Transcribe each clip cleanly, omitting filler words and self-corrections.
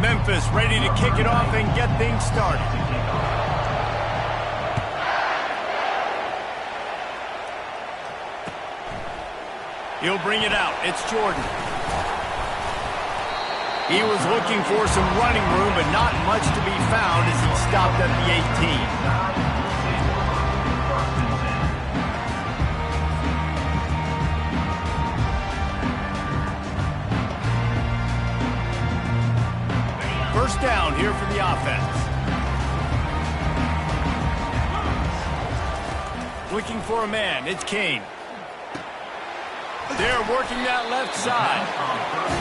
Memphis ready to kick it off and get things started. He'll bring it out. It's Jordan. He was looking for some running room, but not much to be found as he stopped at the 18. First down here for the offense. Looking for a man. It's Kane. They're working that left side.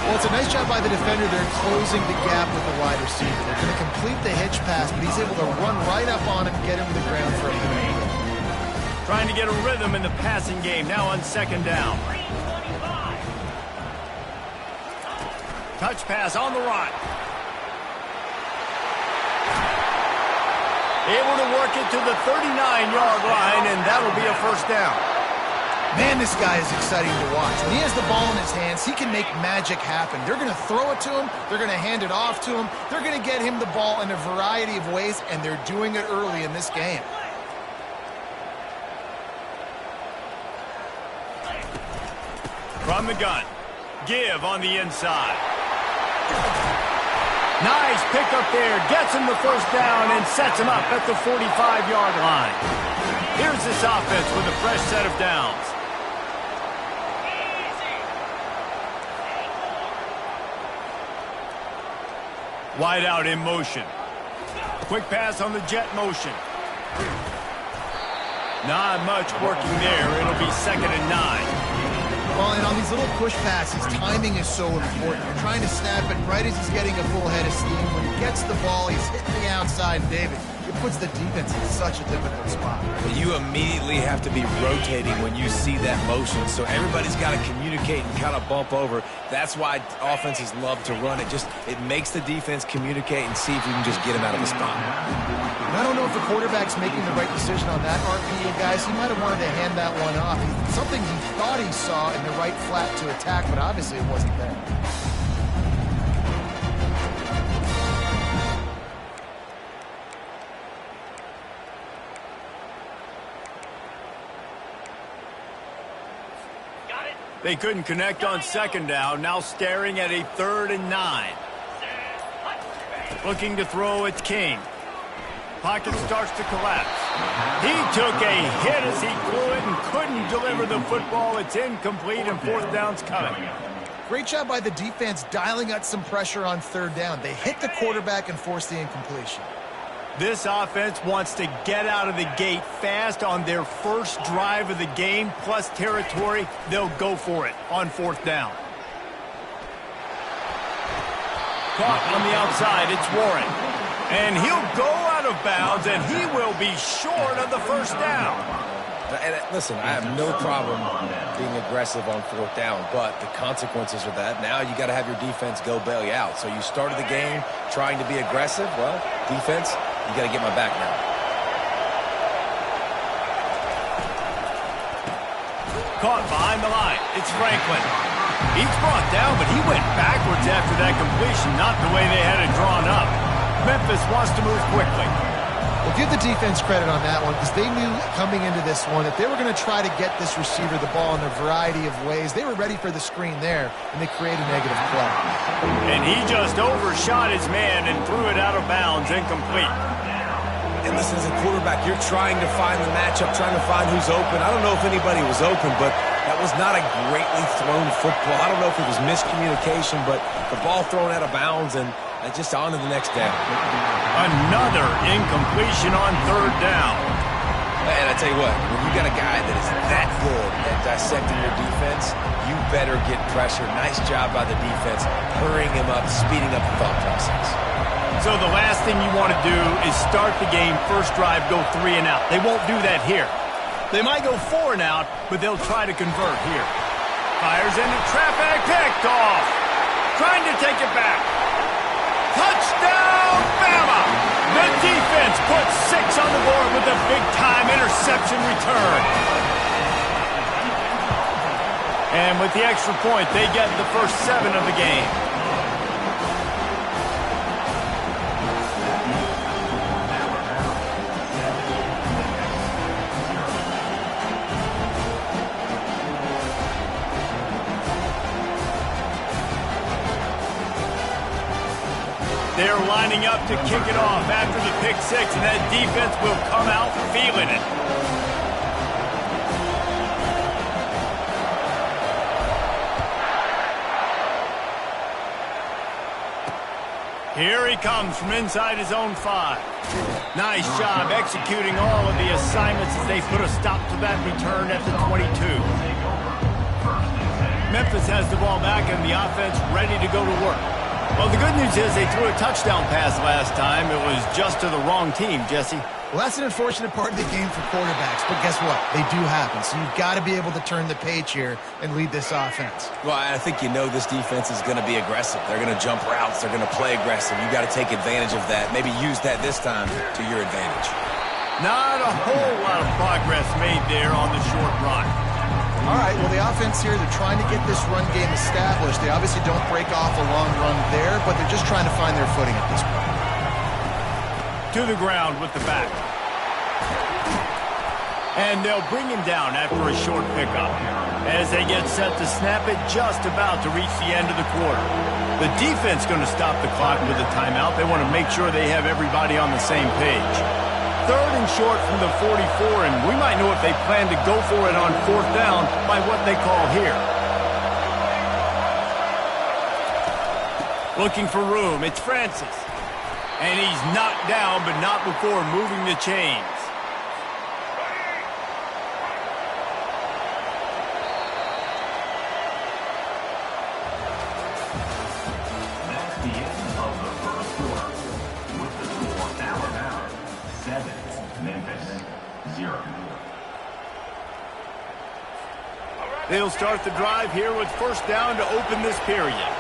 Well, it's a nice job by the defender. They're closing the gap with the wide receiver. They're going to complete the hitch pass, but he's able to run right up on him and get him to the ground for a minute. Trying to get a rhythm in the passing game. Now on second down. Touch pass on the run. Able to work it to the 39-yard line, and that'll be a first down. Man, this guy is exciting to watch. When he has the ball in his hands, he can make magic happen. They're going to throw it to him. They're going to hand it off to him. They're going to get him the ball in a variety of ways, and they're doing it early in this game. From the gun. Give on the inside. Nice pickup there. Gets him the first down and sets him up at the 45-yard line. Here's this offense with a fresh set of downs. Wide out in motion. Quick pass on the jet motion. Not much working there. It'll be 2nd and 9. Well, and on these little push passes, timing is so important. You're trying to snap it right as he's getting a full head of steam. When he gets the ball, he's hitting the outside. David, it puts the defense in such a difficult spot. You immediately have to be rotating when you see that motion, so everybody's got to communicate and kind of bump over. That's why offenses love to run it. It makes the defense communicate and see if we can just get him out of the spot. I don't know if the quarterback's making the right decision on that RPA, guys. He might have wanted to hand that one off. Something he thought he saw in the right flat to attack, but obviously it wasn't there. They couldn't connect on second down. Now staring at a 3rd and 9. Looking to throw, it's King. Pocket starts to collapse. He took a hit as he threw it and couldn't deliver the football. It's incomplete and 4th down's coming. Great job by the defense dialing out some pressure on 3rd down. They hit the quarterback and forced the incompletion. This offense wants to get out of the gate fast on their first drive of the game, plus territory. They'll go for it on 4th down. Caught on the outside, it's Warren. And he'll go out of bounds, and he will be short of the first down. And listen, I have no problem being aggressive on 4th down, but the consequences of that, now you got to have your defense go bail you out. So you started the game trying to be aggressive. Well, defense, you got to get my back now. Caught behind the line. It's Franklin. He's brought down, but he went backwards after that completion, not the way they had it drawn up. Memphis wants to move quickly. Well, give the defense credit on that one because they knew coming into this one that they were going to try to get this receiver the ball in a variety of ways. They were ready for the screen there, and they created a negative play. And he just overshot his man and threw it out of bounds, incomplete. And listen, as a quarterback, you're trying to find the matchup, trying to find who's open. I don't know if anybody was open, but that was not a greatly thrown football. I don't know if it was miscommunication, but the ball thrown out of bounds and just on to the next down. Another incompletion on 3rd down. And I tell you what, when you got a guy that is that good at dissecting your defense, you better get pressure. Nice job by the defense, hurrying him up, speeding up the thought process. So the last thing you want to do is start the game, first drive, go 3 and out. They won't do that here. They might go 4 and out, but they'll try to convert here. Fires into traffic, picked off. Trying to take it back. Touchdown, Bama! The defense puts 6 on the board with a big-time interception return. And with the extra point, they get the first 7 of the game. They're lining up to kick it off after the pick six, and that defense will come out feeling it. Here he comes from inside his own 5. Nice job executing all of the assignments as they put a stop to that return at the 22. Memphis has the ball back and the offense ready to go to work. Well, the good news is they threw a touchdown pass last time. It was just to the wrong team, Jesse. Well, that's an unfortunate part of the game for quarterbacks, but guess what? They do happen, so you've got to be able to turn the page here and lead this offense. Well, I think you know this defense is going to be aggressive. They're going to jump routes. They're going to play aggressive. You've got to take advantage of that. Maybe use that this time to your advantage. Not a whole lot of progress made there on the short run. All right, well, the offense here, they're trying to get this run game established. They obviously don't break off a long run there, but they're just trying to find their footing at this point. To the ground with the back. And they'll bring him down after a short pickup. As they get set to snap it, just about to reach the end of the quarter. The defense going to stop the clock with a timeout. They want to make sure they have everybody on the same page. 3rd and short from the 44, and we might know if they plan to go for it on 4th down by what they call here. Looking for room, it's Francis. And he's knocked down, but not before moving the chains. That's the end of the first quarter. With the score Alabama 7, Memphis 0. They'll start the drive here with 1st down to open this period.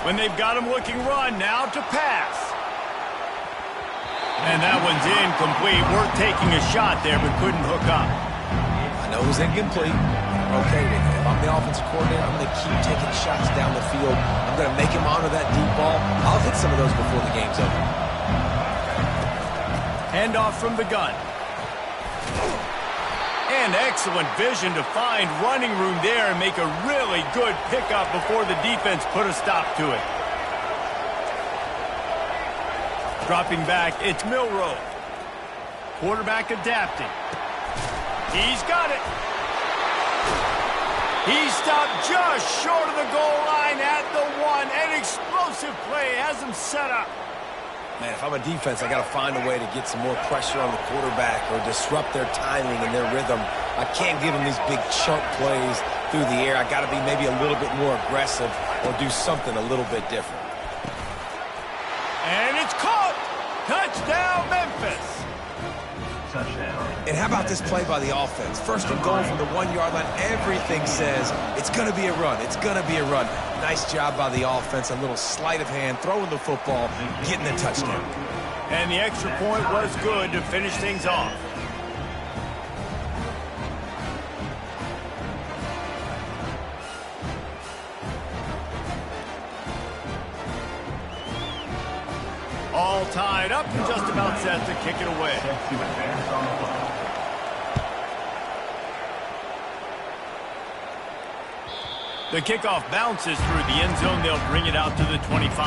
When they've got him looking run, now to pass. And that one's incomplete. Worth taking a shot there, but couldn't hook up. I know it was incomplete. Okay, if I'm the offensive coordinator, I'm going to keep taking shots down the field. I'm going to make him honor that deep ball. I'll hit some of those before the game's over. Handoff from the gun. And excellent vision to find running room there and make a really good pickup before the defense put a stop to it. Dropping back, it's Milroe. Quarterback adapting. He's got it. He stopped just short of the goal line at the 1. An explosive play has him set up. Man, if I'm a defense, I got to find a way to get some more pressure on the quarterback or disrupt their timing and their rhythm. I can't give them these big chunk plays through the air. I got to be maybe a little bit more aggressive or do something a little bit different. And it's caught. Touchdown, Memphis. Touchdown. And how about this play by the offense? 1st and goal from the 1-yard line. Everything says it's going to be a run. It's going to be a run. Nice job by the offense. A little sleight of hand, throwing the football, getting the touchdown. And the extra point was good to finish things off. All tied up and just about set to kick it away. Set to advance on the football. The kickoff bounces through the end zone. They'll bring it out to the 25.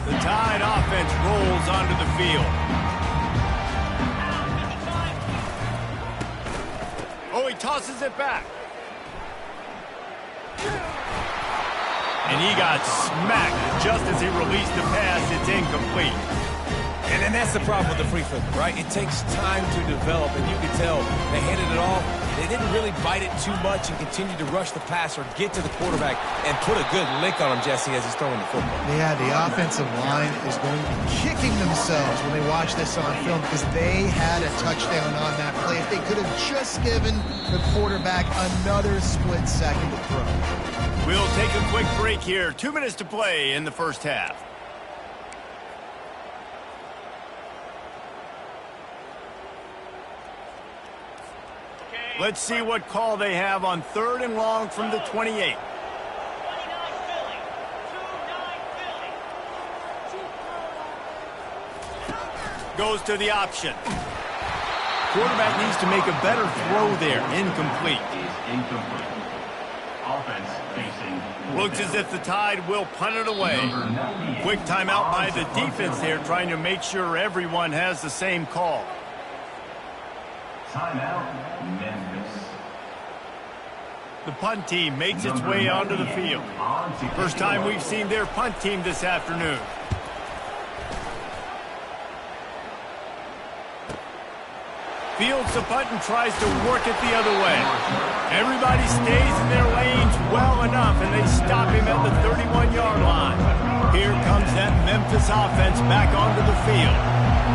The Tide offense rolls onto the field. Oh, he tosses it back. And he got smacked just as he released the pass. It's incomplete. And that's the problem with the free flip, right? It takes time to develop, and you can tell they handed it off. They didn't really bite it too much and continue to rush the pass or get to the quarterback and put a good lick on him, Jesse, as he's throwing the football. Yeah, the offensive line is going to be kicking themselves when they watch this on film because they had a touchdown on that play. If they could have just given the quarterback another split second to throw. We'll take a quick break here. 2 minutes to play in the first half. Let's see what call they have on 3rd and long from the 28. Goes to the option. Quarterback needs to make a better throw there. Incomplete. Is incomplete. Offense facing. Looks as if the Tide will punt it away. Quick timeout by the defense there, trying to make sure everyone has the same call. Timeout, Memphis. The punt team makes its way onto the field. First time we've seen their punt team this afternoon. Fields the punt and tries to work it the other way. Everybody stays in their lanes well enough, and they stop him at the 31-yard line. Here comes that Memphis offense back onto the field.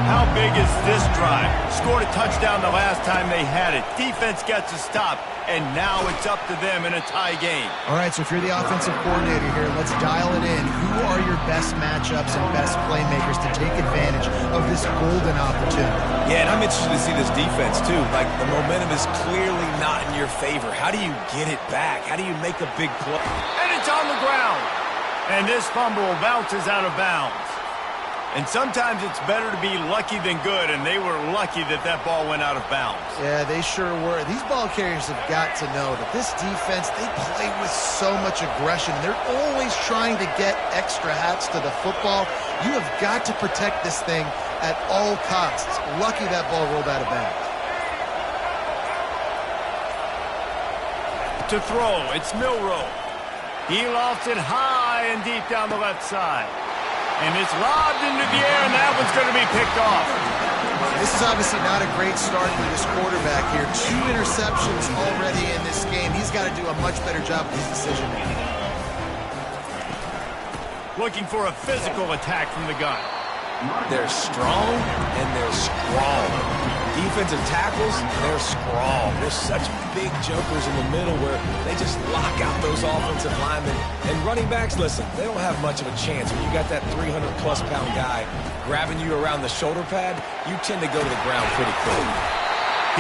How big is this drive? Scored a touchdown the last time they had it. Defense gets a stop, and now it's up to them in a tie game. All right, so if you're the offensive coordinator here, let's dial it in. Who are your best matchups and best playmakers to take advantage of this golden opportunity? Yeah, and I'm interested to see this defense, too. Like, the momentum is clearly not in your favor. How do you get it back? How do you make a big play? And it's on the ground. And this fumble bounces out of bounds. And sometimes it's better to be lucky than good, and they were lucky that that ball went out of bounds. Yeah, they sure were. These ball carriers have got to know that this defense, they play with so much aggression. They're always trying to get extra hats to the football. You have got to protect this thing at all costs. Lucky that ball rolled out of bounds. To throw, it's Milroe. He lofts it high and deep down the left side. And it's lobbed into the air, and that one's going to be picked off. This is obviously not a great start for this quarterback here. 2 interceptions already in this game. He's got to do a much better job with his decision-making. Looking for a physical attack from the gun. They're strong and they're strong. Defensive tackles, they're strong. There's such big jokers in the middle where they just lock out those offensive linemen. And running backs, listen, they don't have much of a chance. When you got that 300-plus pound guy grabbing you around the shoulder pad, you tend to go to the ground pretty quick.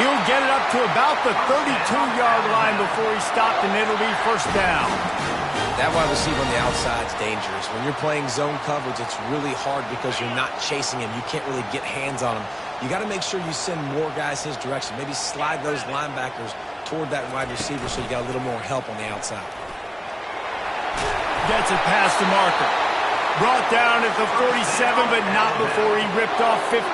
He'll get it up to about the 32-yard line before he's stopped, and it'll be first down. That wide receiver on the outside is dangerous. When you're playing zone coverage, it's really hard because you're not chasing him. You can't really get hands on him. You got to make sure you send more guys his direction. Maybe slide those linebackers toward that wide receiver so you got a little more help on the outside. Gets it past the marker. Brought down at the 47, but not before he ripped off 15.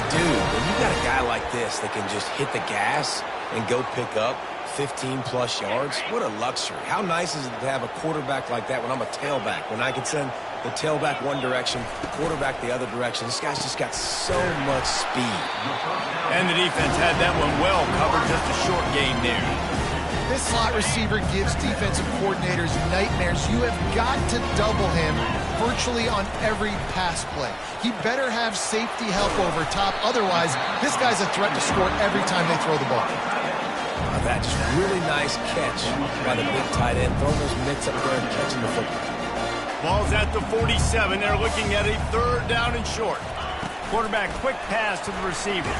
Dude, when you got a guy like this that can just hit the gas and go pick up 15-plus yards, what a luxury. How nice is it to have a quarterback like that when I'm a tailback, when I can send the tailback one direction, the quarterback the other direction. This guy's just got so much speed. And the defense had that one well covered, just a short game there. This slot receiver gives defensive coordinators nightmares. You have got to double him virtually on every pass play. He better have safety help over top. Otherwise, this guy's a threat to score every time they throw the ball. That just really nice catch by the big tight end, throwing those mitts up there and catching the football. Ball's at the 47. They're looking at a 3rd down and short. Quarterback quick pass to the receiver.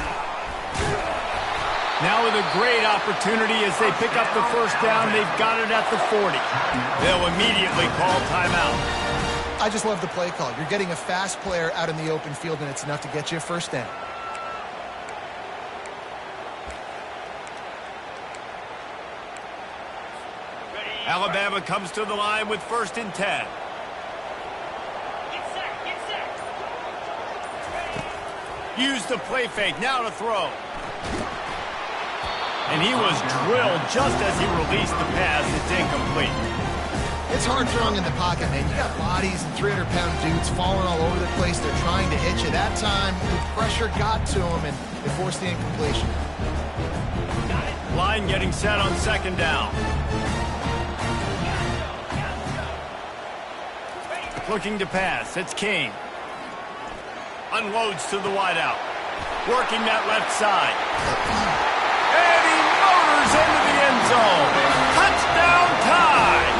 Now with a great opportunity as they pick up the first down. They've got it at the 40. They'll immediately call timeout. I just love the play call. You're getting a fast player out in the open field, and it's enough to get you a first down. Alabama comes to the line with 1st and 10. Use the play fake, now to throw. And he was drilled just as he released the pass. It's incomplete. It's hard throwing in the pocket, man. You got bodies and 300-pound dudes falling all over the place. They're trying to hit you. That time, the pressure got to him, and they forced the incompletion. Line getting set on 2nd down. Looking to pass. It's King. Unloads to the wideout. Working that left side. And he motors into the end zone. Touchdown Tide!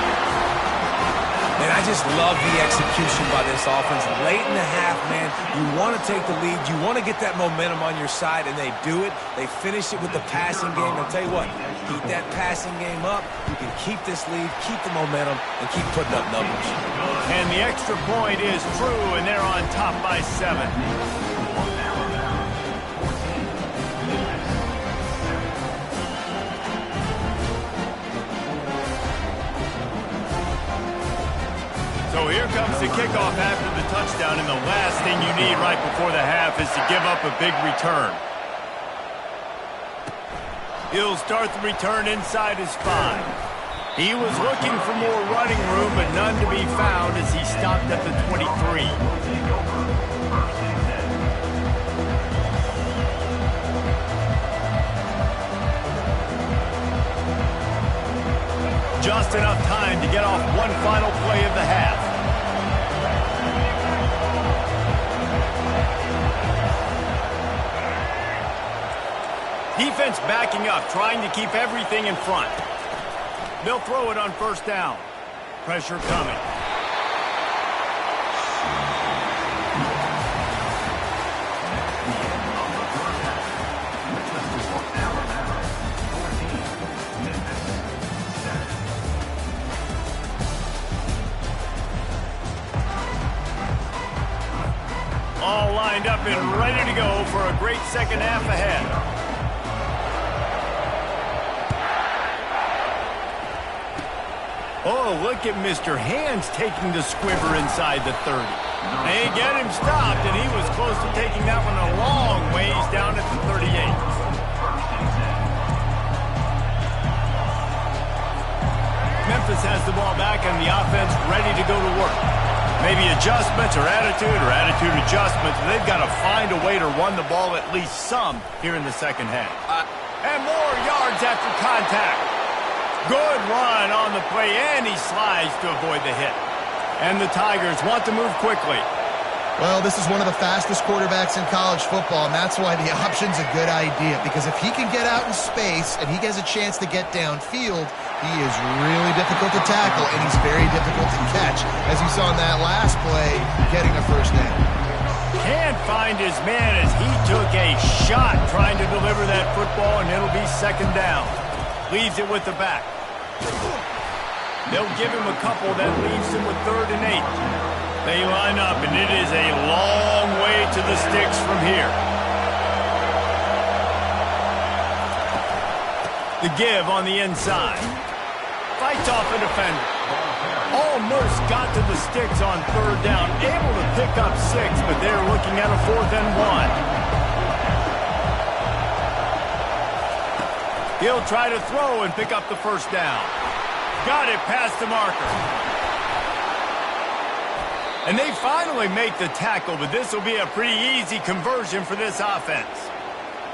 And I just love the execution by this offense. Late in the half, man, you want to take the lead. You want to get that momentum on your side, and they do it. They finish it with the passing game. I'll tell you what, keep that passing game up. You can keep this lead, keep the momentum, and keep putting up numbers. And the extra point is true, and they're on top by 7. Here comes the kickoff after the touchdown, and the last thing you need right before the half is to give up a big return. He'll start the return inside his 5. He was looking for more running room, but none to be found as he stopped at the 23. Just enough time to get off one final play of the half. Defense backing up, trying to keep everything in front. They'll throw it on first down. Pressure coming. All lined up and ready to go for a great second half ahead. Oh, look at Mr. Hands taking the squibber inside the 30. They get him stopped, and he was close to taking that one a long ways down at the 38. Memphis has the ball back, and the offense ready to go to work. Maybe adjustments or attitude adjustments. They've got to find a way to run the ball at least some here in the second half. And more yards after contact. Good run on the play, and he slides to avoid the hit. And the Tigers want to move quickly. Well, this is one of the fastest quarterbacks in college football, and that's why the option's a good idea. Because if he can get out in space and he gets a chance to get downfield, he is really difficult to tackle, and he's very difficult to catch, as you saw in that last play, getting a first down. Can't find his man as he took a shot trying to deliver that football, and it'll be second down. Leaves it with the back. They'll give him a couple that leaves him with 3rd and 8. They line up, and it is a long way to the sticks from here. The give on the inside. Fights off a defender. Almost got to the sticks on 3rd down. Able to pick up 6, but they're looking at a 4th and 1. He'll try to throw and pick up the first down. Got it past the marker. And they finally make the tackle, but this will be a pretty easy conversion for this offense.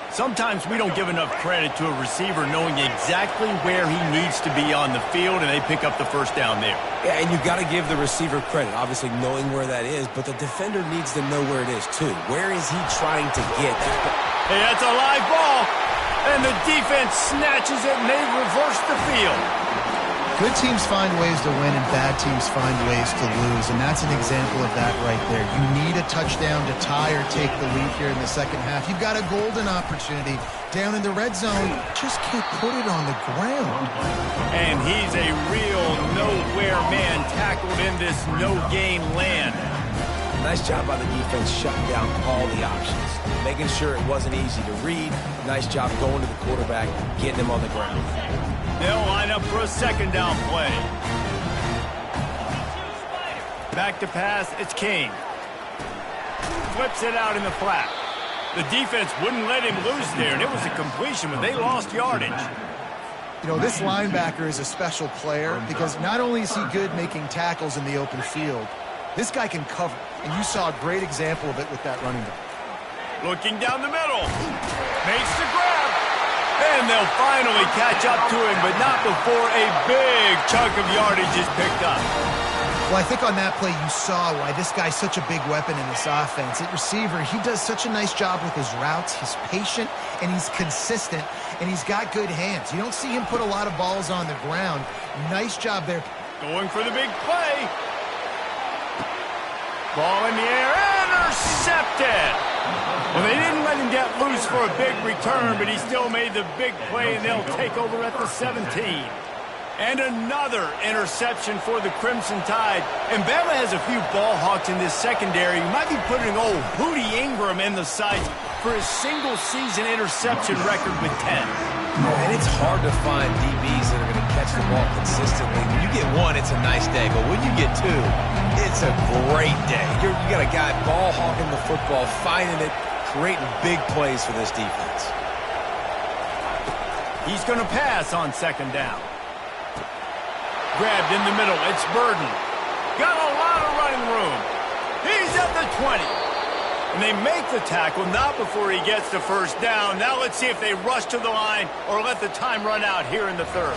Sometimes we don't give enough credit to a receiver knowing exactly where he needs to be on the field, and they pick up the first down there. Yeah, and you've got to give the receiver credit, obviously knowing where that is, but the defender needs to know where it is, too. Where is he trying to get? Hey, that's a live ball, and the defense snatches it, and they reverse the field. Good teams find ways to win and bad teams find ways to lose, and that's an example of that right there. You need a touchdown to tie or take the lead here in the second half. You've got a golden opportunity down in the red zone. Just can't put it on the ground. And he's a real nowhere man tackled in this no-gain land. Nice job by the defense shutting down all the options, making sure it wasn't easy to read. Nice job going to the quarterback, getting him on the ground. They'll line up for a second down play. Back to pass, it's King. Flips it out in the flat. The defense wouldn't let him loose there, and it was a completion, but they lost yardage. You know, this linebacker is a special player because not only is he good making tackles in the open field, this guy can cover, and you saw a great example of it with that running back. Looking down the middle. Makes the grab. And they'll finally catch up to him, but not before a big chunk of yardage is picked up. Well, I think on that play you saw why this guy's such a big weapon in this offense. At receiver, he does such a nice job with his routes. He's patient, and he's consistent, and he's got good hands. You don't see him put a lot of balls on the ground. Nice job there. Going for the big play. Ball in the air, intercepted. Well, they didn't let him get loose for a big return, but he still made the big play, and they'll take over at the 17. And another interception for the Crimson Tide. And Bama has a few ball hawks in this secondary. You might be putting old Hootie Ingram in the sights for his single-season interception record with 10. And it's hard to find DBs that are going to catch the ball consistently. When you get one, it's a nice day. But when you get two, it's a great day. You got a guy ball hogging the football, finding it, creating big plays for this defense. He's going to pass on second down. Grabbed in the middle. It's Burden. Got a lot of running room. He's at the 20. And they make the tackle, not before he gets the first down. Now let's see if they rush to the line or let the time run out here in the third.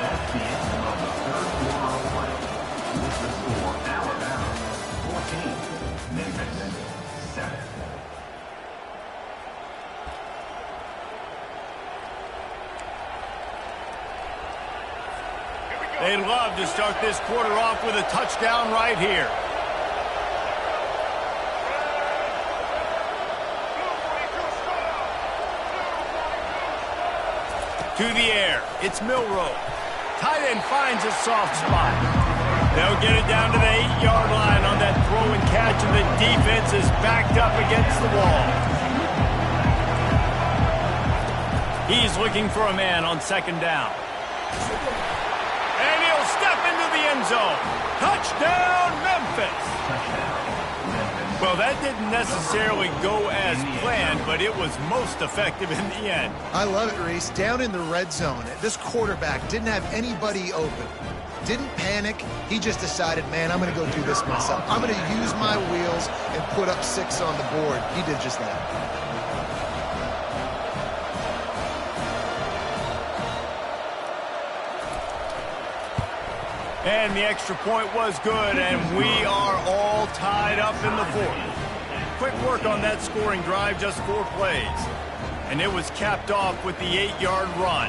That's the end of the third quarter of play. With the score, Alabama 14, Memphis 7. They'd love to start this quarter off with a touchdown right here. To the air. It's Milroe. Tight end finds a soft spot. They'll get it down to the 8-yard line on that throw and catch, and the defense is backed up against the wall. He's looking for a man on second down. And he'll step into the end zone. Touchdown, Memphis. Well, that didn't necessarily go as planned, but it was most effective in the end. I love it, Reese. Down in the red zone, this quarterback didn't have anybody open. Didn't panic. He just decided, man, I'm going to go do this myself. I'm going to use my wheels and put up 6 on the board. He did just that. And the extra point was good, and we are all tied up in the fourth. Quick work on that scoring drive, just 4 plays. And it was capped off with the 8-yard run.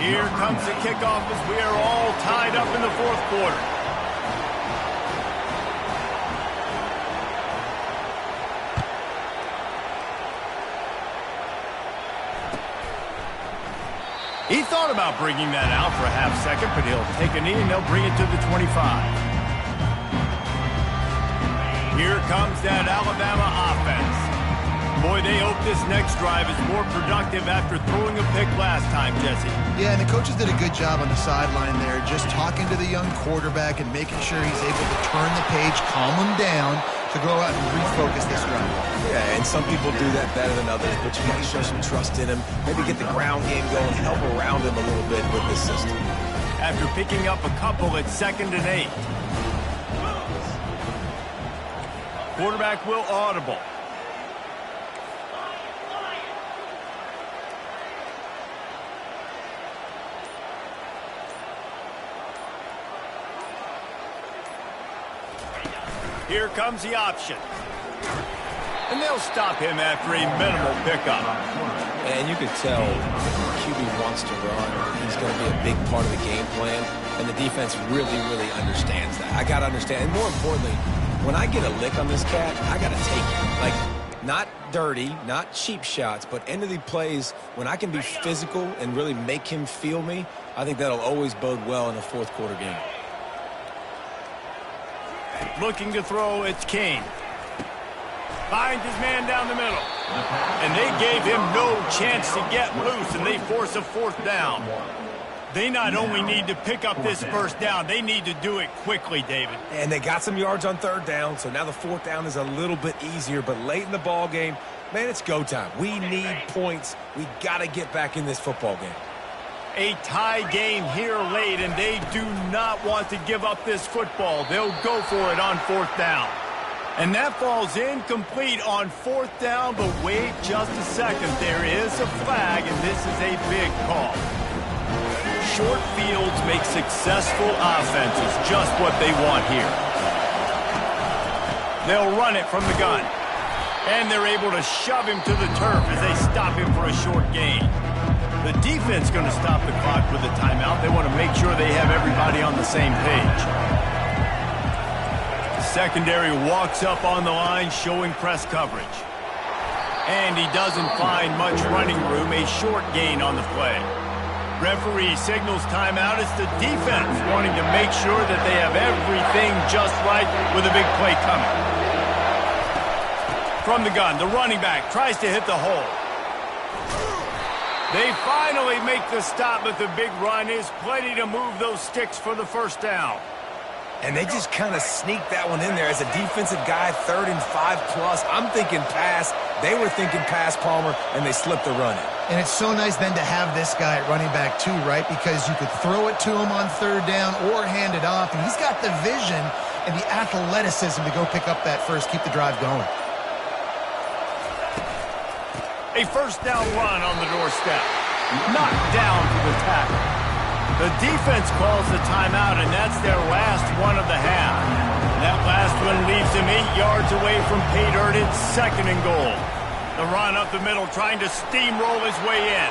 Here comes the kickoff as we are all tied up in the fourth quarter. He thought about bringing that out for a half second, but he'll take a knee and they'll bring it to the 25. Here comes that Alabama offense. Boy, they hope this next drive is more productive after throwing a pick last time, Jesse. Yeah, and the coaches did a good job on the sideline there, just talking to the young quarterback and making sure he's able to turn the page, calm him down, to go out and refocus this drive. Yeah, and some people do that better than others, but you got to show some trust in him. Maybe get the ground game going, help around him a little bit with this system. After picking up a couple, it's 2nd and 8. Quarterback will audible. Here comes the option. And they'll stop him after a minimal pickup. And you could tell QB wants to run. He's going to be a big part of the game plan. And the defense really, really understands that. I got to understand. And more importantly, when I get a lick on this cat, I got to take it. Like, not dirty, not cheap shots, but end of the plays, when I can be physical and really make him feel me, I think that'll always bode well in a fourth quarter game. Looking to throw, it's King. Finds his man down the middle. And they gave him no chance to get loose, and they force a 4th down. They not only need to pick up this first down, they need to do it quickly, David. And they got some yards on 3rd down, so now the 4th down is a little bit easier. But late in the ball game, man, it's go time. We need points. We got to get back in this football game. A tie game here late, and they do not want to give up this football. They'll go for it on 4th down. And that falls incomplete on 4th down, but wait just a second. There is a flag, and this is a big call. Short fields make successful offenses just what they want here. They'll run it from the gun. And they're able to shove him to the turf as they stop him for a short gain. The defense going to stop the clock with a timeout. They want to make sure they have everybody on the same page. The secondary walks up on the line, showing press coverage. And he doesn't find much running room, a short gain on the play. Referee signals timeout. It's the defense wanting to make sure that they have everything just right with a big play coming. From the gun, the running back tries to hit the hole. They finally make the stop, but the big run is plenty to move those sticks for the first down. And they just kind of sneaked that one in there as a defensive guy, 3rd and 5+. I'm thinking pass. They were thinking pass, Palmer, and they slipped the run in. And it's so nice then to have this guy at running back too, right? Because you could throw it to him on 3rd down or hand it off. And he's got the vision and the athleticism to go pick up that first, keep the drive going. A first down run on the doorstep. Knocked down to the tackle. The defense calls the timeout, and that's their last one of the half. That last one leaves him 8 yards away from pay dirt. It's 2nd and goal. The run up the middle, trying to steamroll his way in.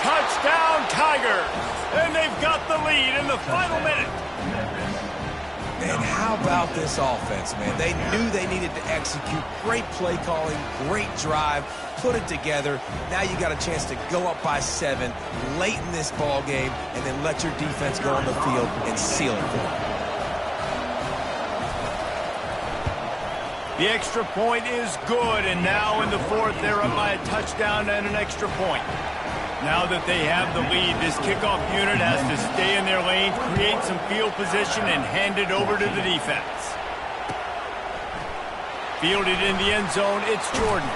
Touchdown, Tigers! And they've got the lead in the final minute. And how about this offense, man? They knew they needed to execute. Great play calling, great drive, put it together. Now you got a chance to go up by 7 late in this ball game and then let your defense go on the field and seal it for them. The extra point is good, and now in the 4th, they're up by a touchdown and an extra point. Now that they have the lead, this kickoff unit has to stay in their lane, create some field position, and hand it over to the defense. Fielded in the end zone, it's Jordan.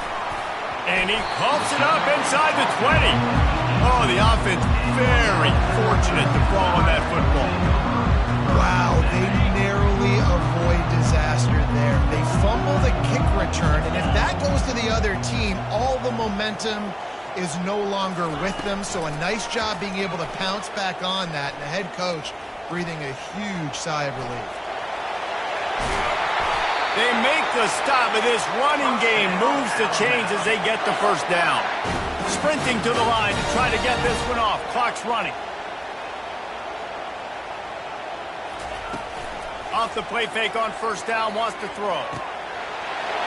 And he pumps it up inside the 20. Oh, the offense very fortunate to fall on that football. Wow, they narrowly avoid disaster there. They fumble the kick return, and if that goes to the other team, all the momentum is no longer with them. So a nice job being able to pounce back on that, and the head coach breathing a huge sigh of relief. They make the stop, but this running game moves the chains as they get the first down. Sprinting to the line to try to get this one off. Clock's running. Off the play fake on first down, wants to throw.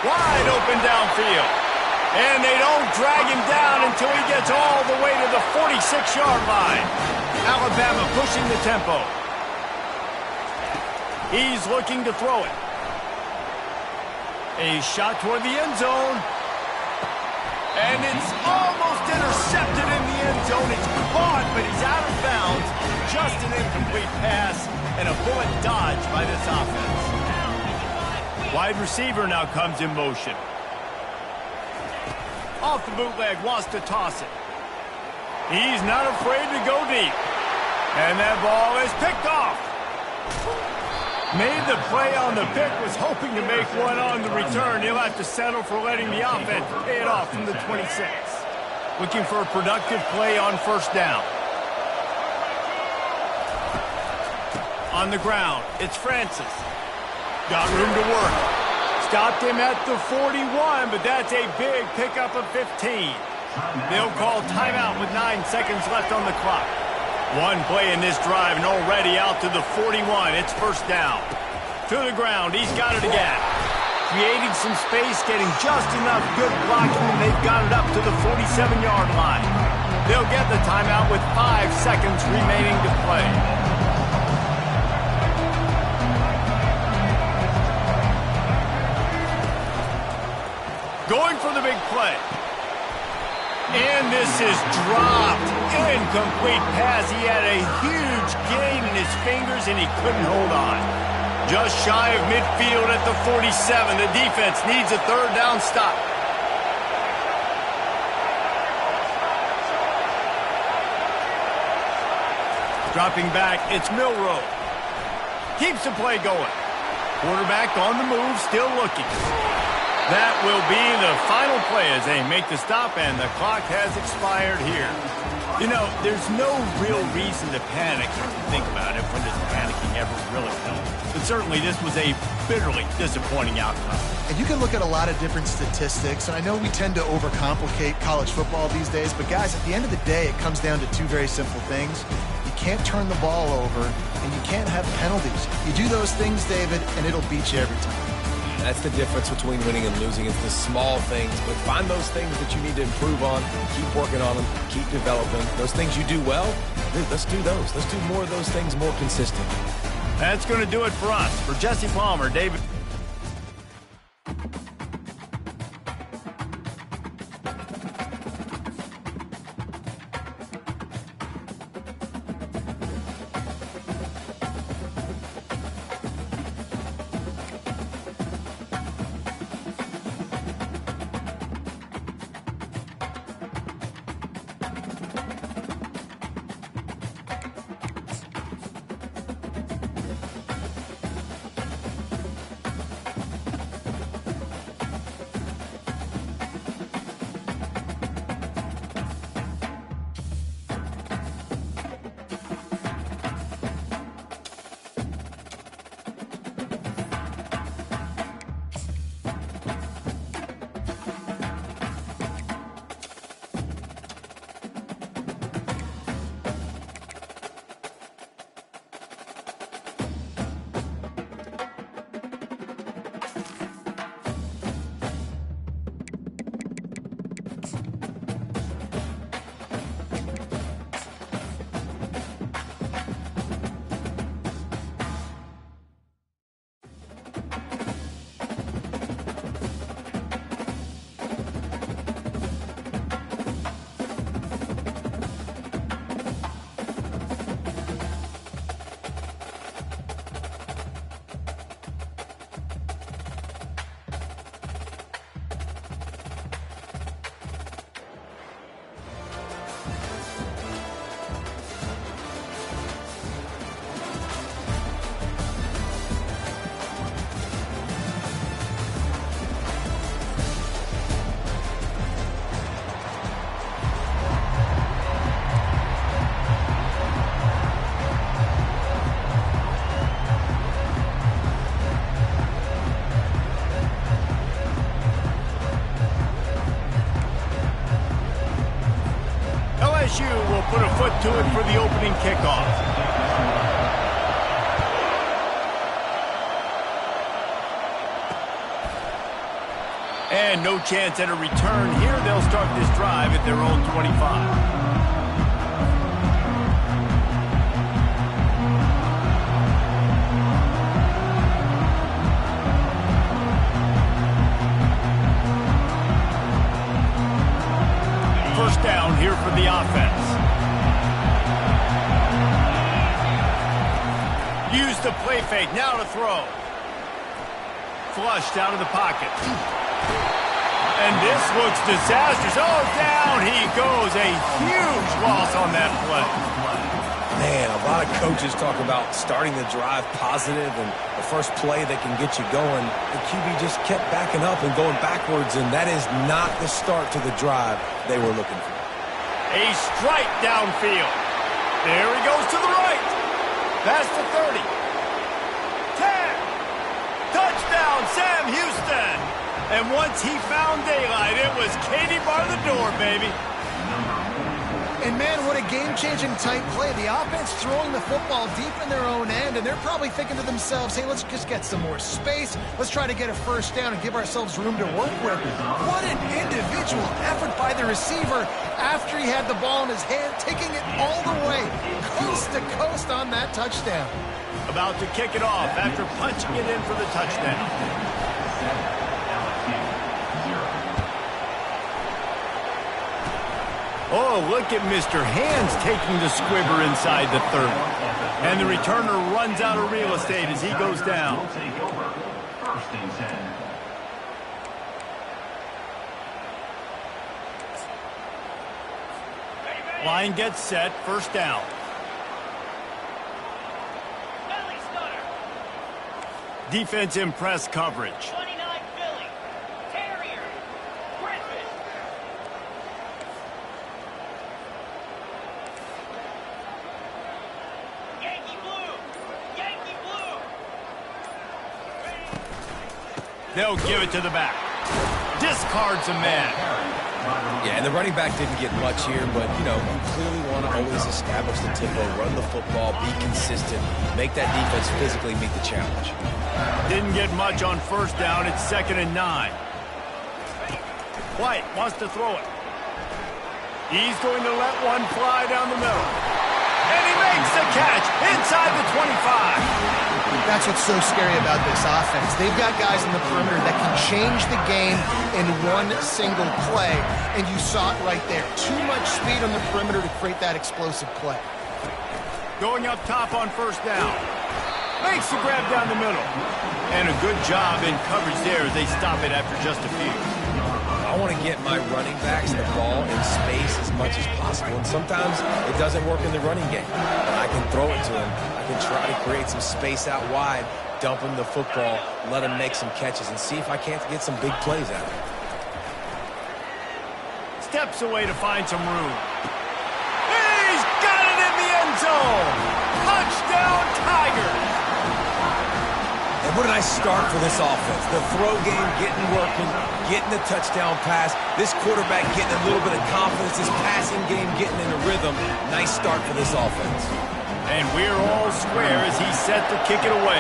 Wide open downfield. And they don't drag him down until he gets all the way to the 46-yard line. Alabama pushing the tempo. He's looking to throw it. A shot toward the end zone. And it's almost intercepted in the end zone. It's caught, but he's out of bounds. Just an incomplete pass and a bullet dodge by this offense. Wide receiver now comes in motion. Off the bootleg, wants to toss it. He's not afraid to go deep. And that ball is picked off. Made the play on the pick, was hoping to make one on the return. He'll have to settle for letting the offense pay it off from the 26. Looking for a productive play on first down. On the ground, it's Francis. Got room to work. Stopped him at the 41, but that's a big pickup of 15. They'll call timeout with 9 seconds left on the clock. One play in this drive and already out to the 41. It's first down. To the ground, he's got it again. Creating some space, getting just enough good blocking, and they've got it up to the 47-yard line. They'll get the timeout with 5 seconds remaining to play. Going for the big play. And this is dropped. Incomplete pass. He had a huge gain in his fingers, and he couldn't hold on. Just shy of midfield at the 47. The defense needs a third down stop. Dropping back, it's Milroe. Keeps the play going. Quarterback on the move, still looking. That will be the final play as they make the stop, and the clock has expired here. You know, there's no real reason to panic if you think about it, when does panicking ever really help? But certainly this was a bitterly disappointing outcome. And you can look at a lot of different statistics, and I know we tend to overcomplicate college football these days, but guys, at the end of the day, it comes down to two very simple things. You can't turn the ball over, and you can't have penalties. You do those things, David, and it'll beat you every time. That's the difference between winning and losing. It's the small things, but find those things that you need to improve on, keep working on them, keep developing. Those things you do well, let's do those. Let's do more of those things more consistently. That's going to do it for us. For Jesse Palmer, David. LSU will put a foot to it for the opening kickoff. And no chance at a return here. They'll start this drive at their own 25. First down here for the offense. Use the play fake. Now to throw. Flushed out of the pocket. And this looks disastrous. Oh, down he goes. A huge loss on that play. Man, a lot of coaches talk about starting the drive positive and the first play that can get you going. The QB just kept backing up and going backwards, and that is not the start to the drive they were looking for. A strike downfield. There he goes to the right. Past the 30. 10. Touchdown, Sam Houston. And once he found daylight, it was Katie bar the door, baby. And, man, what a game-changing type play. The offense throwing the football deep in their own end, and they're probably thinking to themselves, hey, let's just get some more space. Let's try to get a first down and give ourselves room to work with. What an individual effort by the receiver after he had the ball in his hand, taking it all the way, coast to coast on that touchdown. About to kick it off after punching it in for the touchdown. Oh, look at Mr. Hands taking the squibber inside the 30. And the returner runs out of real estate as he goes down. First and 10. Line gets set, first down. Defense in press coverage. 29 Philly. Terrier. Griffin. Yankee blue. Yankee blue. They'll give it to the back. Discards a man. Yeah, and the running back didn't get much here, but, you know, you clearly want to always establish the tempo, run the football, be consistent, make that defense physically meet the challenge. Didn't get much on first down. It's 2nd and 9. White wants to throw it. He's going to let one fly down the middle. And he makes the catch inside the 25. That's what's so scary about this offense. They've got guys in the perimeter that can change the game in one single play, and you saw it right there. Too much speed on the perimeter to create that explosive play. Going up top on first down. Makes the grab down the middle. And a good job in coverage there as they stop it after just a few. I want to get my running backs the ball in space as much as possible, and sometimes it doesn't work in the running game. But I can throw it to him. I can try to create some space out wide, dump him the football, let him make some catches, and see if I can't get some big plays out of it. Steps away to find some room. He's got it in the end zone. Touchdown, Tigers. And what a nice start for this offense. The throw game getting working, getting the touchdown pass. This quarterback getting a little bit of confidence. This passing game getting in a rhythm. Nice start for this offense. And we're all square as he's set to kick it away.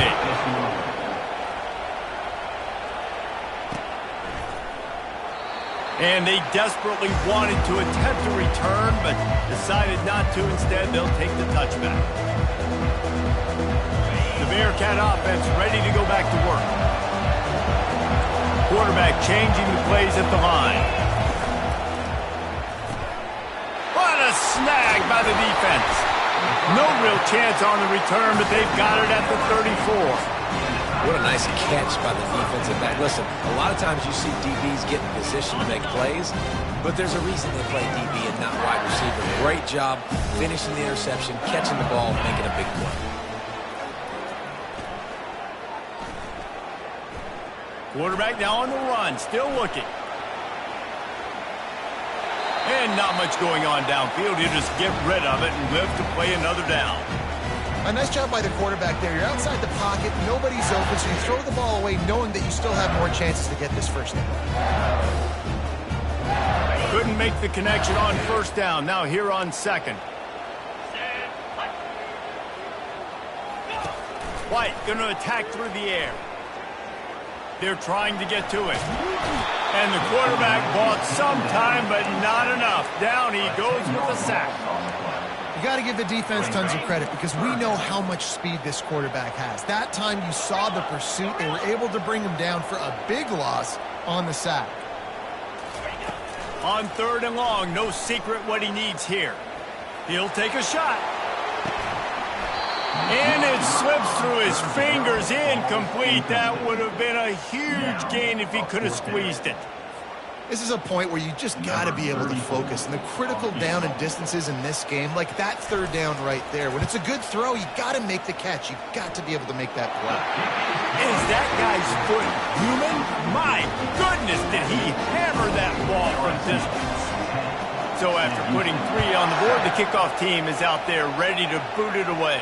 And they desperately wanted to attempt a return, but decided not to. Instead, they'll take the touchback. The Bearcat offense ready to go back to work. Quarterback changing the plays at the line. What a snag by the defense. No real chance on the return, but they've got it at the 34. What a nice catch by the defensive back. Listen, a lot of times you see DBs get in position to make plays, but there's a reason they play DB and not wide receiver. Great job finishing the interception, catching the ball, making a big play. Quarterback now on the run, still looking. And not much going on downfield. You just get rid of it and live to play another down. A nice job by the quarterback there. You're outside the pocket, nobody's open, so you throw the ball away knowing that you still have more chances to get this first down. Couldn't make the connection on first down. Now here on second. White going to attack through the air. They're trying to get to it. And the quarterback bought some time, but not enough. Down he goes with a sack. You got to give the defense tons of credit because we know how much speed this quarterback has. That time you saw the pursuit. They were able to bring him down for a big loss on the sack. On third and long, no secret what he needs here. He'll take a shot. And it slips through his fingers, incomplete. That would have been a huge gain if he could have squeezed it. This is a point where you just got to be able to focus. And the critical down and distances in this game, like that third down right there, when it's a good throw, you got to make the catch. You got to be able to make that play. Is that guy's foot human? My goodness, did he hammer that ball from distance. So after putting 3 on the board, the kickoff team is out there ready to boot it away.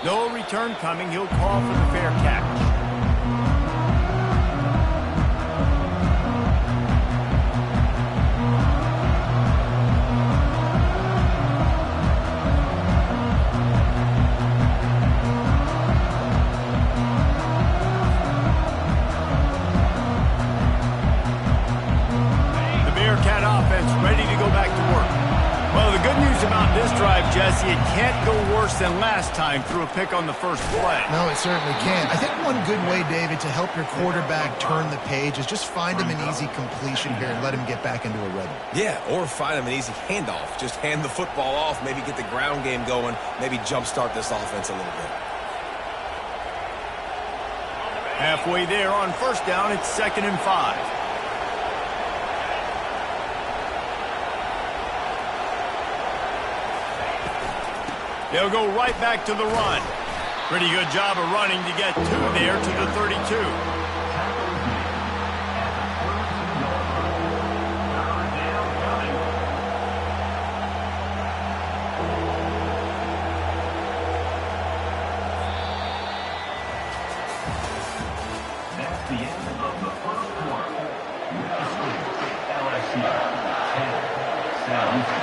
No return coming. He'll call for the fair catch. The Bearcat offense ready to go back to work. Well, the good news about this drive, Jesse, it can't go worse than last time through a pick on the first play. No, it certainly can't. I think one good way, David, to help your quarterback turn the page is just find him an easy completion here and let him get back into a rhythm. Yeah, or find him an easy handoff. Just hand the football off, maybe get the ground game going, maybe jumpstart this offense a little bit. Halfway there on first down, it's 2nd and 5. They'll go right back to the run. Pretty good job of running to get 2 there to the 32. That's the end of the first quarter. With the score, LSU 10, 7.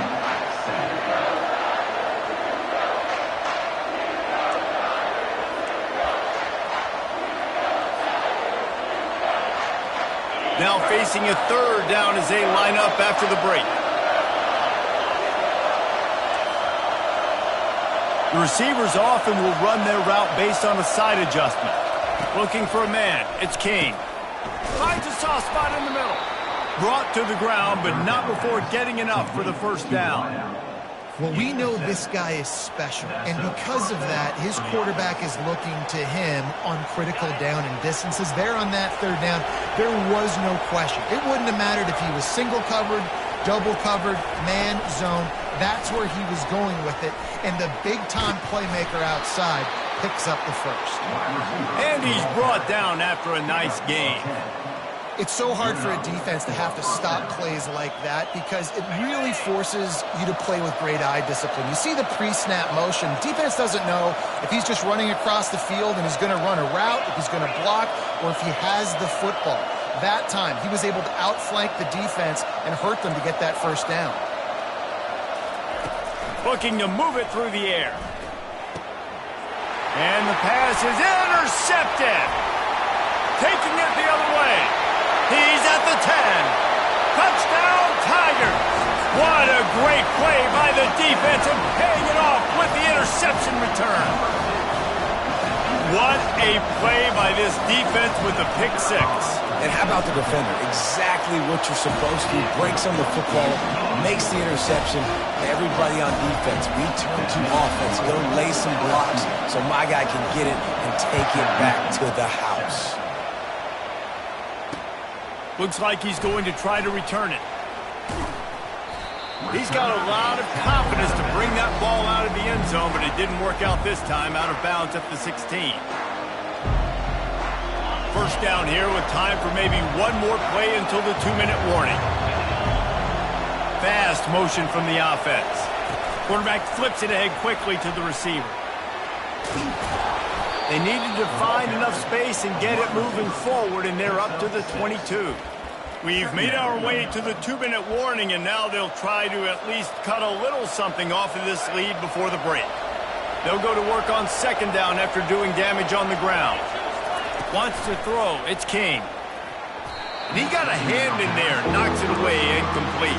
Now facing a third down as they line up after the break. The receivers often will run their route based on a side adjustment. Looking for a man. It's King. Finds a soft spot in the middle. Brought to the ground, but not before getting enough for the first down. Well, we know this guy is special, and because of that, his quarterback is looking to him on critical down and distances. There on that third down, there was no question. It wouldn't have mattered if he was single covered, double covered, man, zone. That's where he was going with it, and the big-time playmaker outside picks up the first. And he's brought down after a nice gain. It's so hard for a defense to have to stop plays like that because it really forces you to play with great eye discipline. You see the pre-snap motion. Defense doesn't know if he's just running across the field and he's going to run a route, if he's going to block, or if he has the football. That time, he was able to outflank the defense and hurt them to get that first down. Looking to move it through the air. And the pass is intercepted. Taking it the other way. He's at the 10. Touchdown, Tigers. What a great play by the defense and paying it off with the interception return. What a play by this defense with the pick 6. And how about the defender? Exactly what you're supposed to. Breaks on the football, makes the interception. Everybody on defense, we turn to offense. Go lay some blocks so my guy can get it and take it back to the house. Looks like he's going to try to return it. He's got a lot of confidence to bring that ball out of the end zone, but it didn't work out this time, out of bounds at the 16. First down here with time for maybe one more play until the 2-minute warning. Fast motion from the offense. Quarterback flips it ahead quickly to the receiver. They needed to find enough space and get it moving forward, and they're up to the 22. We've made our way to the 2-minute warning, and now they'll try to at least cut a little something off of this lead before the break. They'll go to work on second down after doing damage on the ground. Wants to throw. It's King. And he got a hand in there. Knocks it away. Incomplete.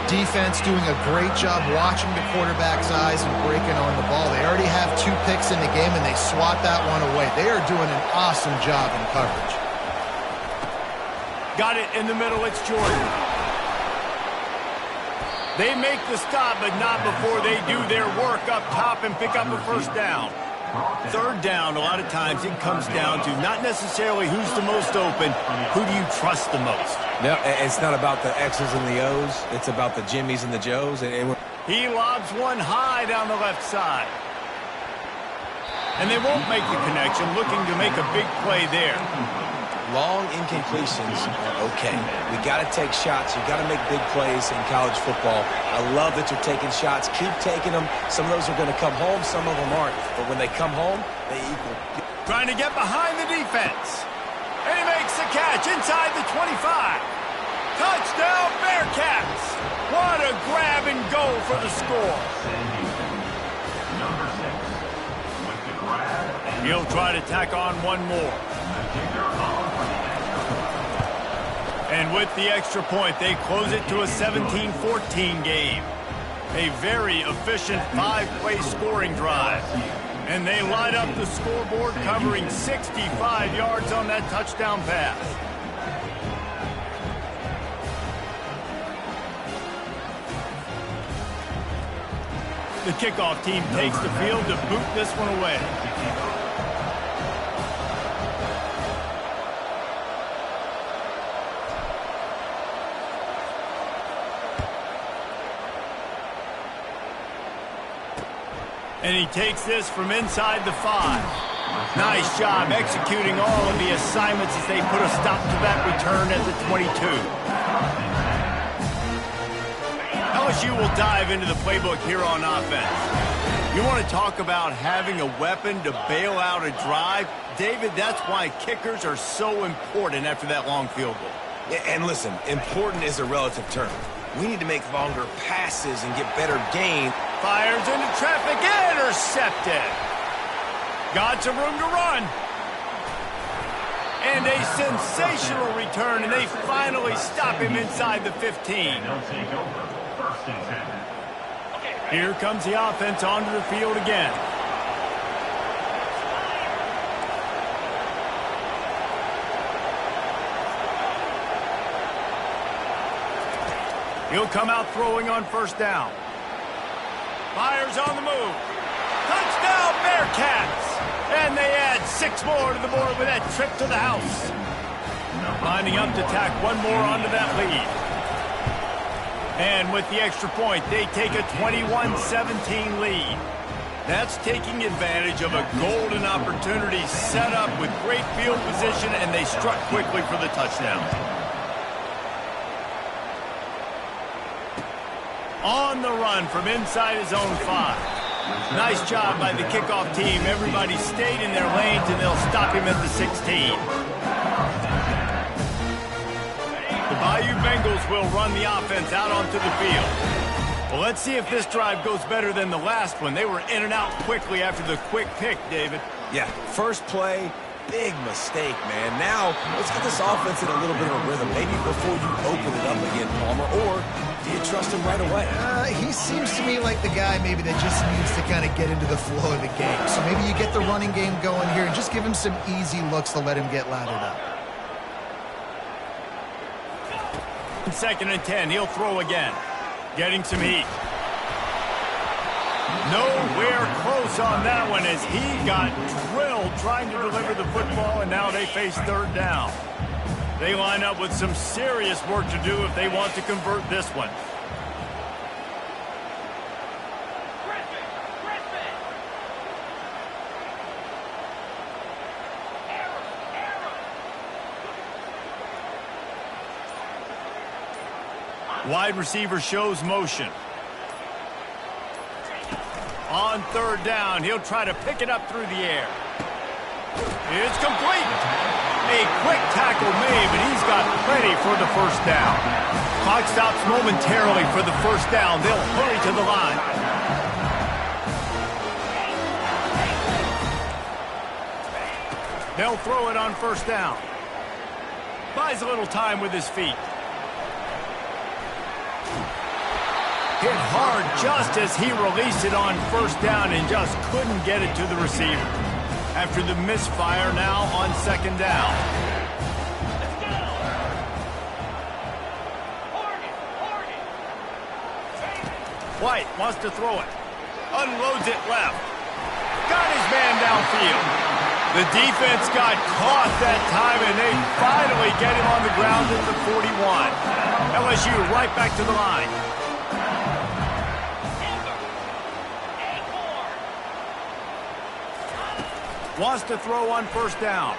Defense doing a great job watching the quarterback's eyes and breaking on the ball. They already have 2 picks in the game, and they swat that one away. They are doing an awesome job in coverage. Got it in the middle. It's Jordan. They make the stop, but not before they do their work up top and pick up a first down. Third down, a lot of times it comes down to not necessarily who's the most open, who do you trust the most? No, it's not about the X's and the O's. It's about the Jimmies and the Joes. He lobs one high down the left side. And they won't make the connection, looking to make a big play there. Long incompletions are okay. We got to take shots. You got to make big plays in college football. I love that you're taking shots. Keep taking them. Some of those are going to come home. Some of them aren't. But when they come home, they equal. Trying to get behind the defense. And he makes the catch inside the 25. Touchdown, Bearcats. What a grab and go for the score. Number 6 with the grab. He'll try to tack on one more. And with the extra point, they close it to a 17-14 game. A very efficient 5-play scoring drive. And they light up the scoreboard, covering 65 yards on that touchdown pass. The kickoff team takes the field to boot this one away. And he takes this from inside the 5. Nice job executing all of the assignments as they put a stop to that return at the 22. LSU will dive into the playbook here on offense. You want to talk about having a weapon to bail out a drive? David, that's why kickers are so important after that long field goal. And listen, important is a relative term. We need to make longer passes and get better gain. Fires into traffic, intercepted. Got some room to run. And a sensational return, and they finally stop him inside the 15. They'll take over. First and 10. Here comes the offense onto the field again. He'll come out throwing on first down. Fires on the move. Touchdown, Bearcats! And they add 6 more to the board with that trip to the house. Lining up to tack one more onto that lead. And with the extra point, they take a 21-17 lead. That's taking advantage of a golden opportunity set up with great field position, and they struck quickly for the touchdown. On the run from inside his own 5. Nice job by the kickoff team. Everybody stayed in their lanes, and they'll stop him at the 16. The Bayou Bengals will run the offense out onto the field. Well, let's see if this drive goes better than the last one. They were in and out quickly after the quick pick, David. Yeah, first play, big mistake, man. Now, let's get this offense in a little bit of a rhythm. Maybe before you open it up again, Palmer, or do you trust him right away? He seems to me like the guy maybe that just needs to kind of get into the flow of the game. So maybe you get the running game going here and just give him some easy looks to let him get lathered up. Second and 10, he'll throw again. Getting some heat. Nowhere close on that one as he got drilled trying to deliver the football, and now they face third down. They line up with some serious work to do if they want to convert this one. Wide receiver shows motion. On third down, he'll try to pick it up through the air. It's complete. A quick tackle made, but he's got plenty for the first down. Clock stops momentarily for the first down. They'll hurry to the line. They'll throw it on first down. Buys a little time with his feet. Hit hard just as he released it on first down and just couldn't get it to the receiver. After the misfire, now on second down. White wants to throw it. Unloads it left. Got his man downfield. The defense got caught that time, and they finally get him on the ground at the 41. LSU right back to the line. Wants to throw on first down.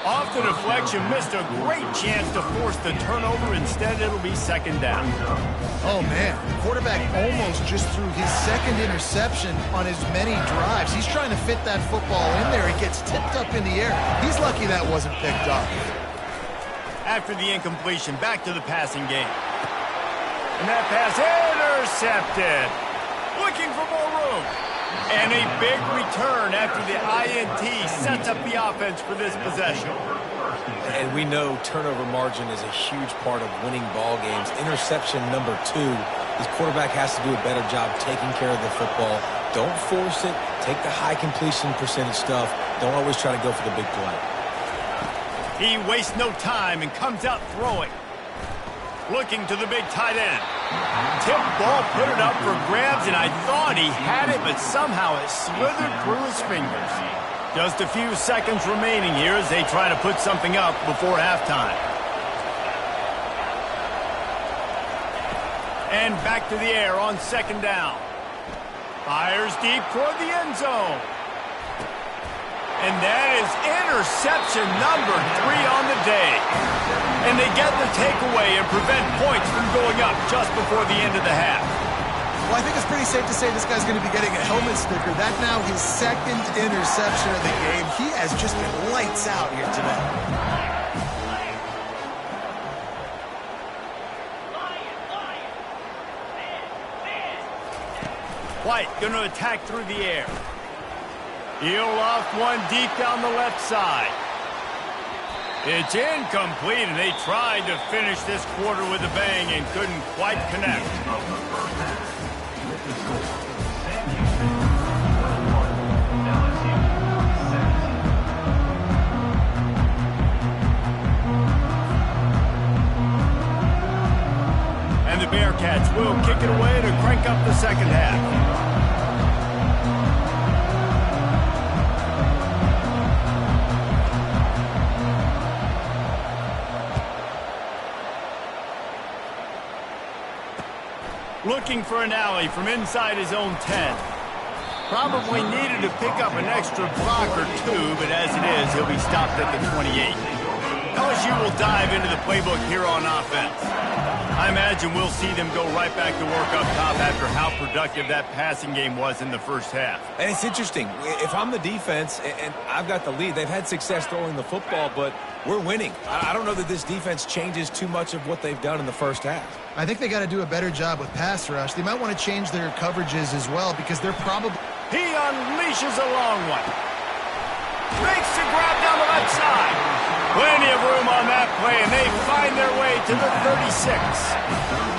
Off the deflection, missed a great chance to force the turnover. Instead, it'll be second down. Oh, man. Quarterback almost just threw his second interception on as many drives. He's trying to fit that football in there. It gets tipped up in the air. He's lucky that wasn't picked up. After the incompletion, back to the passing game. And that pass intercepted. Looking for more room. And a big return after the INT sets up the offense for this possession. And we know turnover margin is a huge part of winning ball games. Interception number 2. This quarterback has to do a better job taking care of the football. Don't force it. Take the high completion percentage stuff. Don't always try to go for the big play. He wastes no time and comes out throwing. Looking to the big tight end. Tip ball, put it up for grabs, and I thought he had it, but somehow it slithered through his fingers. Just a few seconds remaining here as they try to put something up before halftime. And back to the air on second down. Fires deep toward the end zone. And that is interception number 3 on the day. And they get the takeaway and prevent points from going up just before the end of the half. Well, I think it's pretty safe to say this guy's going to be getting a helmet sticker. That's now his second interception of the game. He has just been lights out here today. White going to attack through the air. He'll loft one deep down the left side. It's incomplete, and they tried to finish this quarter with a bang and couldn't quite connect. And the Bearcats will kick it away to crank up the second half. Looking for an alley from inside his own 10. Probably needed to pick up an extra block or 2, but as it is, he'll be stopped at the 28. LSU will dive into the playbook here on offense. I imagine we'll see them go right back to work up top after how productive that passing game was in the first half. And it's interesting. If I'm the defense and I've got the lead, they've had success throwing the football, but we're winning. I don't know that this defense changes too much of what they've done in the first half. I think they got to do a better job with pass rush. They might want to change their coverages as well because they're probably... He unleashes a long one. Makes the grab down the left side. Plenty of room on that play, and they find their way to the 36.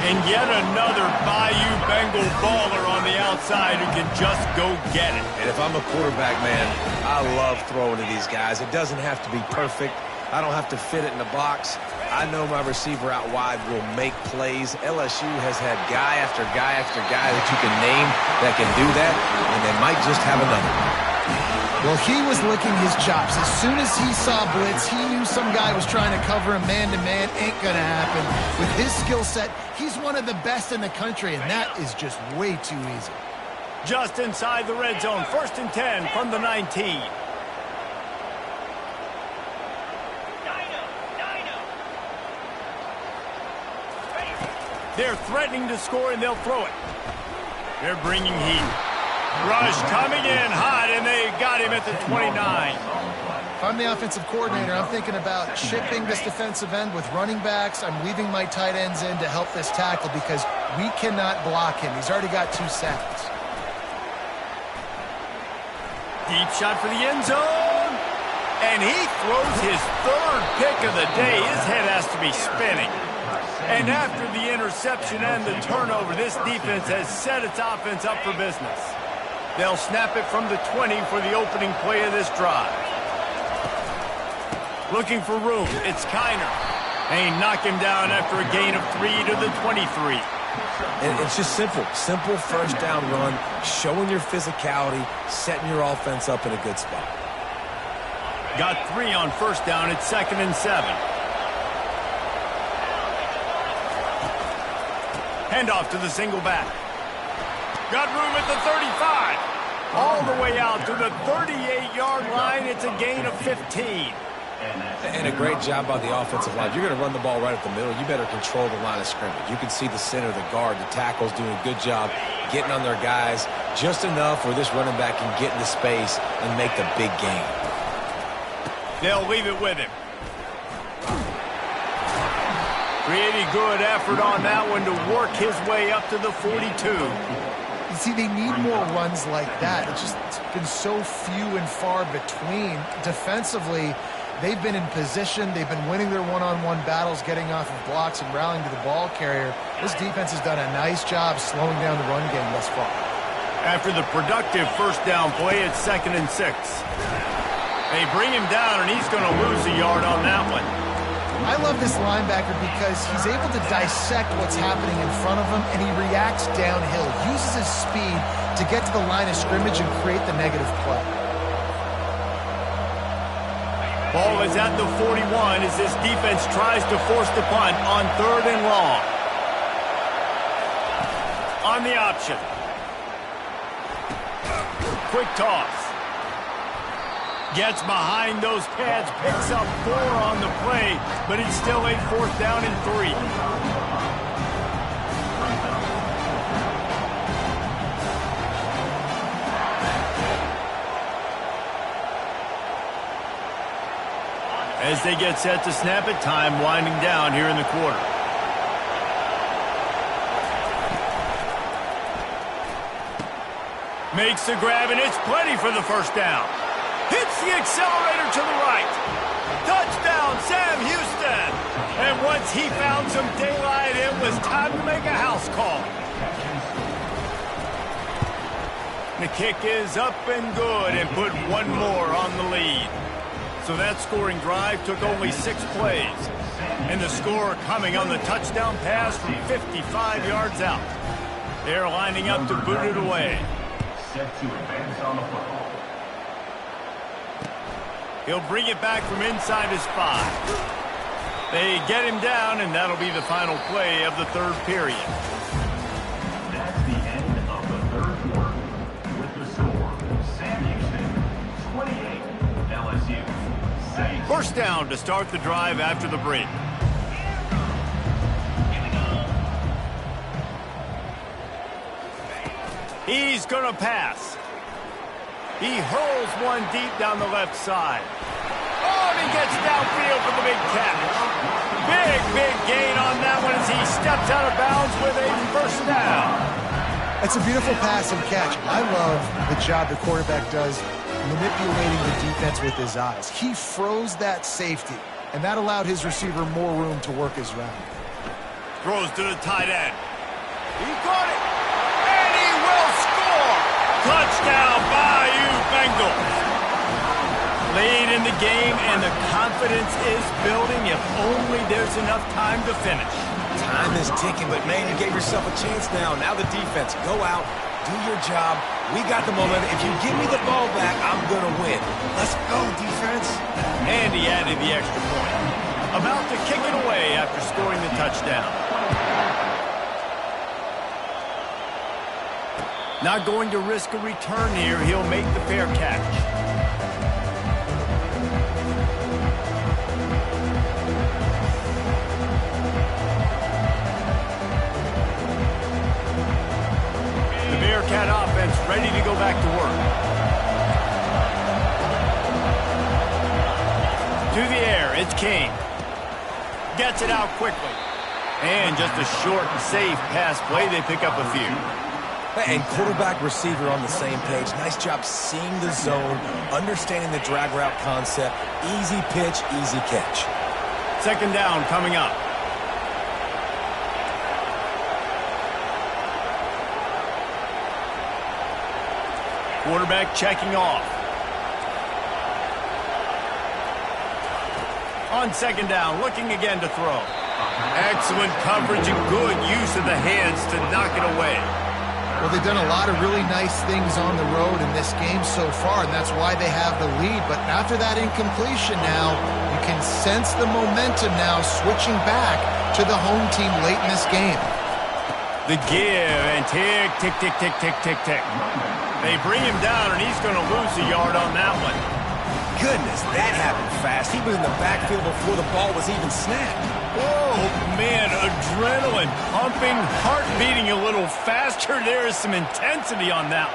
And yet another Bayou Bengal baller on the outside who can just go get it. And if I'm a quarterback, man, I love throwing to these guys. It doesn't have to be perfect. I don't have to fit it in the box. I know my receiver out wide will make plays. LSU has had guy after guy after guy that you can name that can do that, and they might just have another. Well, he was licking his chops. As soon as he saw blitz, he knew some guy was trying to cover him man-to-man. Ain't gonna happen. With his skill set, he's one of the best in the country, and that is just way too easy. Just inside the red zone, 1st and 10 from the 19. They're threatening to score, and they'll throw it. They're bringing heat. Rush coming in hot, and they got him at the 29. If I'm the offensive coordinator, I'm thinking about shipping this defensive end with running backs. I'm leaving my tight ends in to help this tackle because we cannot block him. He's already got 2 sacks. Deep shot for the end zone. And he throws his 3rd pick of the day. His head has to be spinning. And after the interception and the turnover, this defense has set its offense up for business. They'll snap it from the 20 for the opening play of this drive. Looking for room, it's Kiner. And he knocked him down after a gain of 3 to the 23. And it's just simple. Simple first down run, showing your physicality, setting your offense up in a good spot. Got 3 on first down. It's 2nd and 7. Handoff to the single back. Got room at the 35. All the way out to the 38-yard line. It's a gain of 15. And a great job by the offensive line. You're going to run the ball right at the middle. You better control the line of scrimmage. You can see the center, the guard, the tackle's doing a good job getting on their guys just enough where this running back can get into space and make the big gain. They'll leave it with him. Pretty good effort on that one to work his way up to the 42. You see, they need more runs like that. It's just been so few and far between. Defensively, they've been in position. They've been winning their one-on-one battles, getting off of blocks and rallying to the ball carrier. This defense has done a nice job slowing down the run game thus far. After the productive first down play, it's 2nd and 6. They bring him down, and he's going to lose a yard on that one. I love this linebacker because he's able to dissect what's happening in front of him, and he reacts downhill, uses his speed to get to the line of scrimmage and create the negative play. Ball is at the 41 as this defense tries to force the punt on 3rd and long. On the option. Quick toss. Gets behind those pads, picks up 4 on the play, but it's still a 4th down and 3. As they get set to snap it, time winding down here in the quarter. Makes the grab, and it's plenty for the first down. Hits the accelerator to the right. Touchdown, Sam Houston. And once he found some daylight, it was time to make a house call. The kick is up and good and put one more on the lead. So that scoring drive took only 6 plays. And the score coming on the touchdown pass from 55 yards out. They're lining up to boot it away. Set to advance on the football. He'll bring it back from inside his 5. They get him down, and that'll be the final play of the 3rd period. That's the end of the 3rd quarter. With the score, Sam Houston, 28, LSU, 6. First down to start the drive after the break. He's going to pass. He hurls one deep down the left side. Oh, and he gets downfield for the big catch. Big gain on that one as he steps out of bounds with a first down. It's a beautiful pass and catch. I love the job the quarterback does manipulating the defense with his eyes. He froze that safety, and that allowed his receiver more room to work his route. Throws to the tight end. He caught it, and he will score. Touchdown, Bayou Bengals. Late in the game, and the confidence is building if only there's enough time to finish. Time is ticking, but man, you gave yourself a chance now. Now the defense, go out, do your job. We got the momentum. If you give me the ball back, I'm going to win. Let's go, defense. And he added the extra point. About to kick it away after scoring the touchdown. Not going to risk a return here. He'll make the fair catch. The Bearcat offense ready to go back to work. To the air, it's King. Gets it out quickly. And just a short and safe pass play, they pick up a few. And quarterback receiver on the same page. Nice job seeing the zone, understanding the drag route concept. Easy pitch, easy catch. Second down coming up. Quarterback checking off. On second down, looking again to throw. Excellent coverage and good use of the hands to knock it away. Well, they've done a lot of really nice things on the road in this game so far, and that's why they have the lead. But after that incompletion now, you can sense the momentum now switching back to the home team late in this game. The give and tick, tick, tick, tick, tick, tick, tick. They bring him down, and he's going to lose a yard on that one. Goodness, that happened fast. He was in the backfield before the ball was even snapped. Oh, man, adrenaline pumping, heart beating a little faster. There is some intensity on that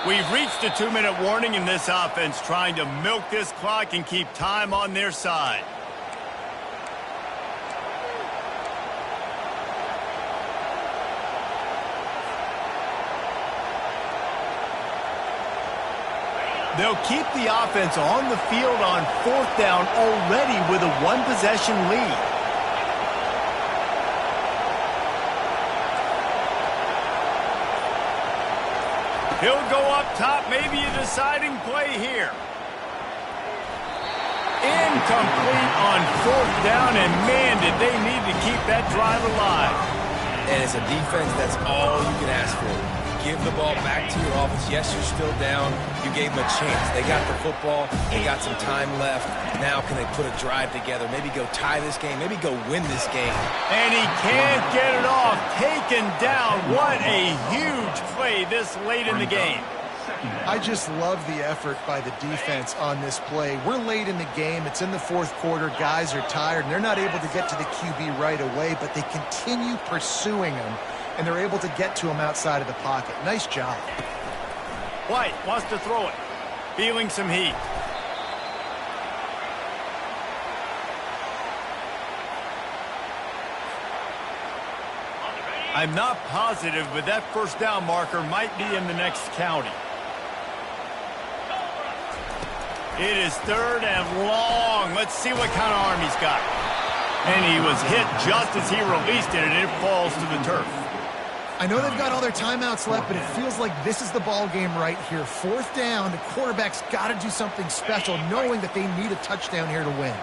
one. We've reached a 2-minute warning in this offense, trying to milk this clock and keep time on their side. They'll keep the offense on the field on fourth down already with a one-possession lead. He'll go up top, maybe a deciding play here. Incomplete on fourth down, and man, did they need to keep that drive alive. And as a defense, that's all you can ask for. Give the ball back to your offense. Yes, you're still down. You gave them a chance. They got the football. They got some time left. Now can they put a drive together? Maybe go tie this game. Maybe go win this game. And he can't get it off. Taken down. What a huge play this late in the game. I just love the effort by the defense on this play. We're late in the game. It's in the fourth quarter. Guys are tired, and they're not able to get to the QB right away, but they continue pursuing him, and they're able to get to him outside of the pocket. Nice job. White wants to throw it. Feeling some heat. I'm not positive, but that first down marker might be in the next county. It is third and long. Let's see what kind of arm he's got. And he was hit just as he released it, and it falls to the turf. I know they've got all their timeouts left, but it feels like this is the ball game right here. Fourth down, the quarterback's got to do something special, knowing that they need a touchdown here to win.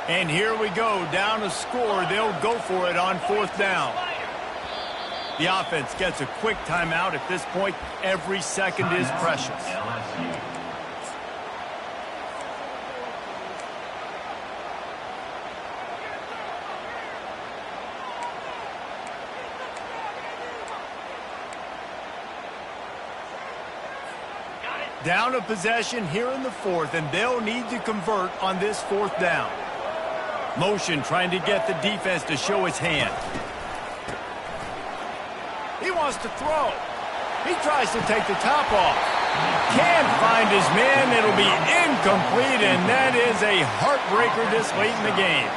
And here we go, down a score. They'll go for it on fourth down. The offense gets a quick timeout. At this point, every second is precious. Down a possession here in the fourth, and they'll need to convert on this fourth down. Motion trying to get the defense to show his hand. He wants to throw. He tries to take the top off. Can't find his man. It'll be incomplete, and that is a heartbreaker this late in the game.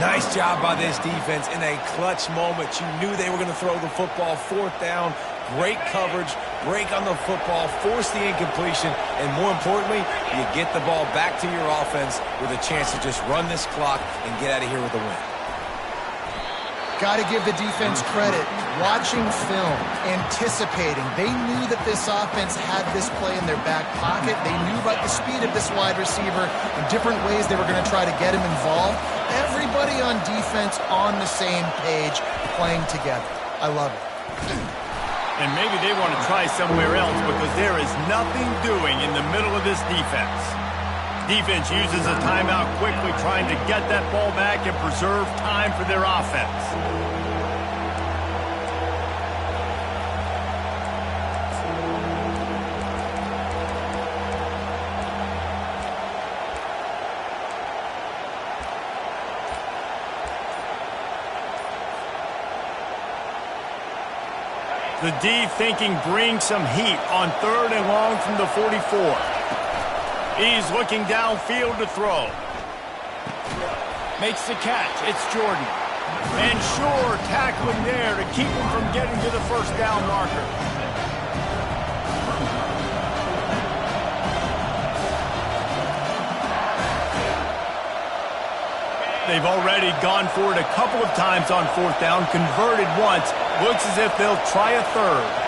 Nice job by this defense in a clutch moment. You knew they were going to throw the football. Fourth down, great coverage, break on the football, force the incompletion, and more importantly, you get the ball back to your offense with a chance to just run this clock and get out of here with a win. Got to give the defense credit. Watching film, anticipating. They knew that this offense had this play in their back pocket. They knew about the speed of this wide receiver and different ways they were going to try to get him involved. Everybody on defense on the same page, playing together. I love it. And maybe they want to try somewhere else because there is nothing doing in the middle of this defense. Defense uses a timeout quickly, trying to get that ball back and preserve time for their offense. The D thinking bring some heat on third and long from the 44. He's looking downfield to throw. Makes the catch. It's Jordan. And sure, tackling there to keep him from getting to the first down marker. They've already gone for it a couple of times on fourth down, converted once. Looks as if they'll try a third.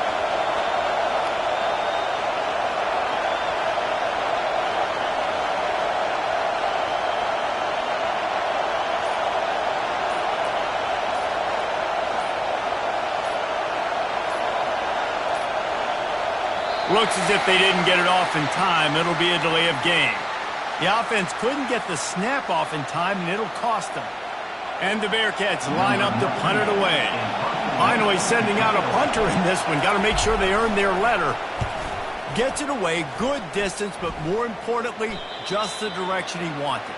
Looks as if they didn't get it off in time. It'll be a delay of game. The offense couldn't get the snap off in time, and it'll cost them. And the Bearcats line up to punt it away. Finally sending out a punter in this one. Got to make sure they earn their letter. Gets it away, good distance, but more importantly, just the direction he wanted.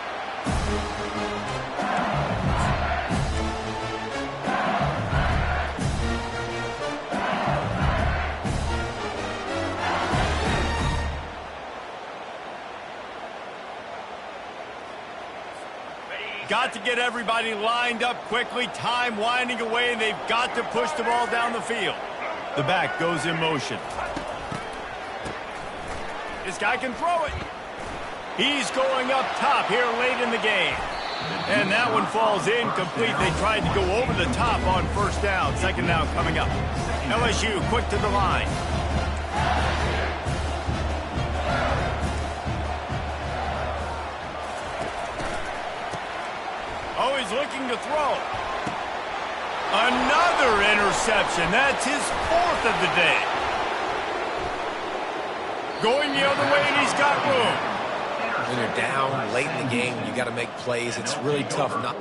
Got to get everybody lined up quickly. Time winding away, and they've got to push the ball down the field. The back goes in motion. This guy can throw it. He's going up top here late in the game. And that one falls incomplete. They tried to go over the top on first down. Second down coming up. LSU quick to the line. Oh, he's looking to throw. Another interception. That's his fourth of the day. Going the other way, and he's got room. When you're down late in the game, you got to make plays. It's really tough not.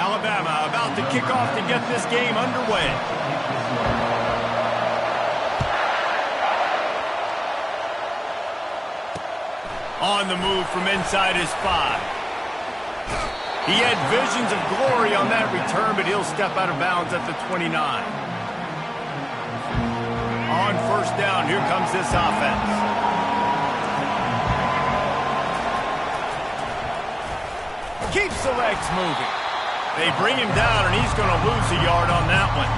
Alabama about to kick off to get this game underway. On the move from inside his 5. He had visions of glory on that return, but he'll step out of bounds at the 29. On first down, here comes this offense. Keeps the legs moving. They bring him down, and he's going to lose a yard on that one.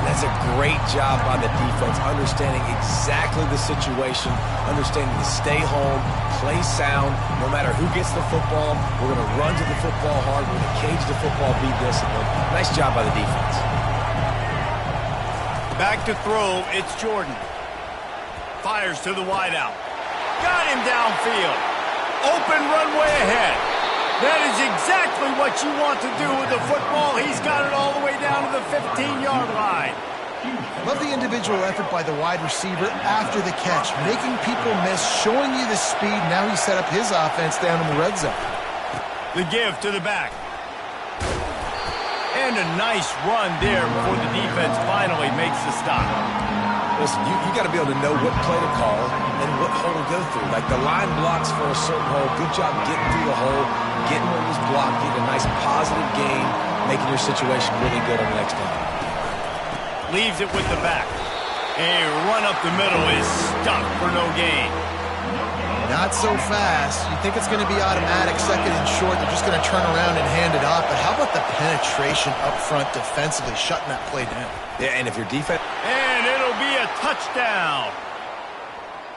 And That's a great job by the defense, understanding exactly the situation, understanding to stay home, play sound. No matter who gets the football, we're going to run to the football hard. We're going to cage the football, be disciplined. Nice job by the defense. Back to throw, it's Jordan. Fires to the wideout. Got him downfield. Open runway ahead. That is exactly what you want to do with the football. He's got it all the way down to the 15-yard line. Love the individual effort by the wide receiver after the catch, making people miss, showing you the speed. Now he set up his offense down in the red zone. The give to the back. And a nice run there before the defense finally makes the stop. Listen, you got to be able to know what play to call and what hole to go through. Like the line blocks for a certain hole. Good job getting through the hole, getting what was blocked, getting a nice positive gain, making your situation really good on the next down. Leaves it with the back. A run up the middle is stuck for no gain. Not so fast. You think it's going to be automatic, second and short. They're just going to turn around and hand it off. But how about the penetration up front defensively, shutting that play down? Yeah, and if your defense... And it'll be a touchdown.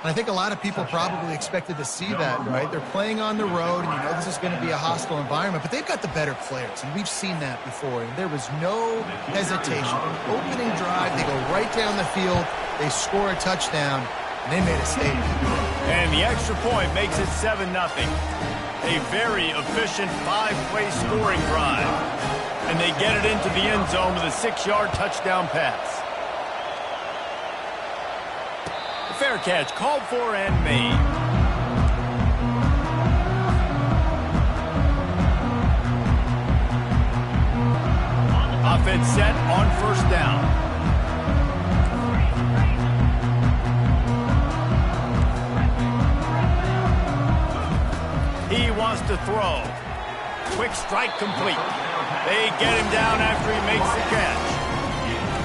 I think a lot of people probably expected to see that, right? They're playing on the road, and you know this is going to be a hostile environment, but they've got the better players, and we've seen that before, and there was no hesitation. Opening drive, they go right down the field, they score a touchdown, and they made a statement. And the extra point makes it 7-0. A very efficient 5-play scoring drive. And they get it into the end zone with a 6-yard touchdown pass. The fair catch called for and made. Offense set on first down. He wants to throw. Quick strike complete. They get him down after he makes the catch.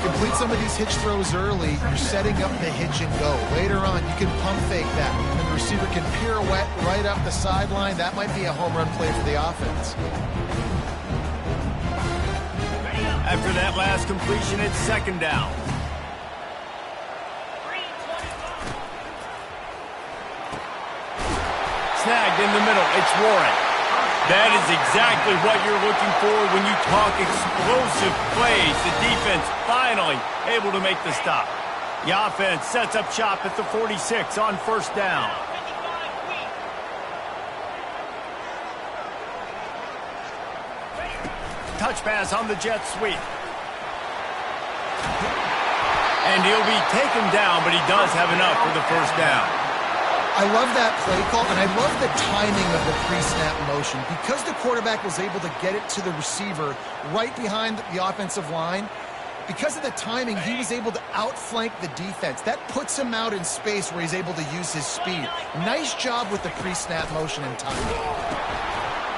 Complete some of these hitch throws early. You're setting up the hitch and go. Later on, you can pump fake that. And the receiver can pirouette right up the sideline. That might be a home run play for the offense. After that last completion, it's second down. Snagged in the middle. It's Warren. That is exactly what you're looking for when you talk explosive plays. The defense finally able to make the stop. The offense sets up shop at the 46 on first down. Touch pass on the jet sweep. And he'll be taken down, but he does have enough for the first down. I love that play call, and I love the timing of the pre-snap motion. Because the quarterback was able to get it to the receiver right behind the offensive line, because of the timing, he was able to outflank the defense. That puts him out in space where he's able to use his speed. Nice job with the pre-snap motion and timing.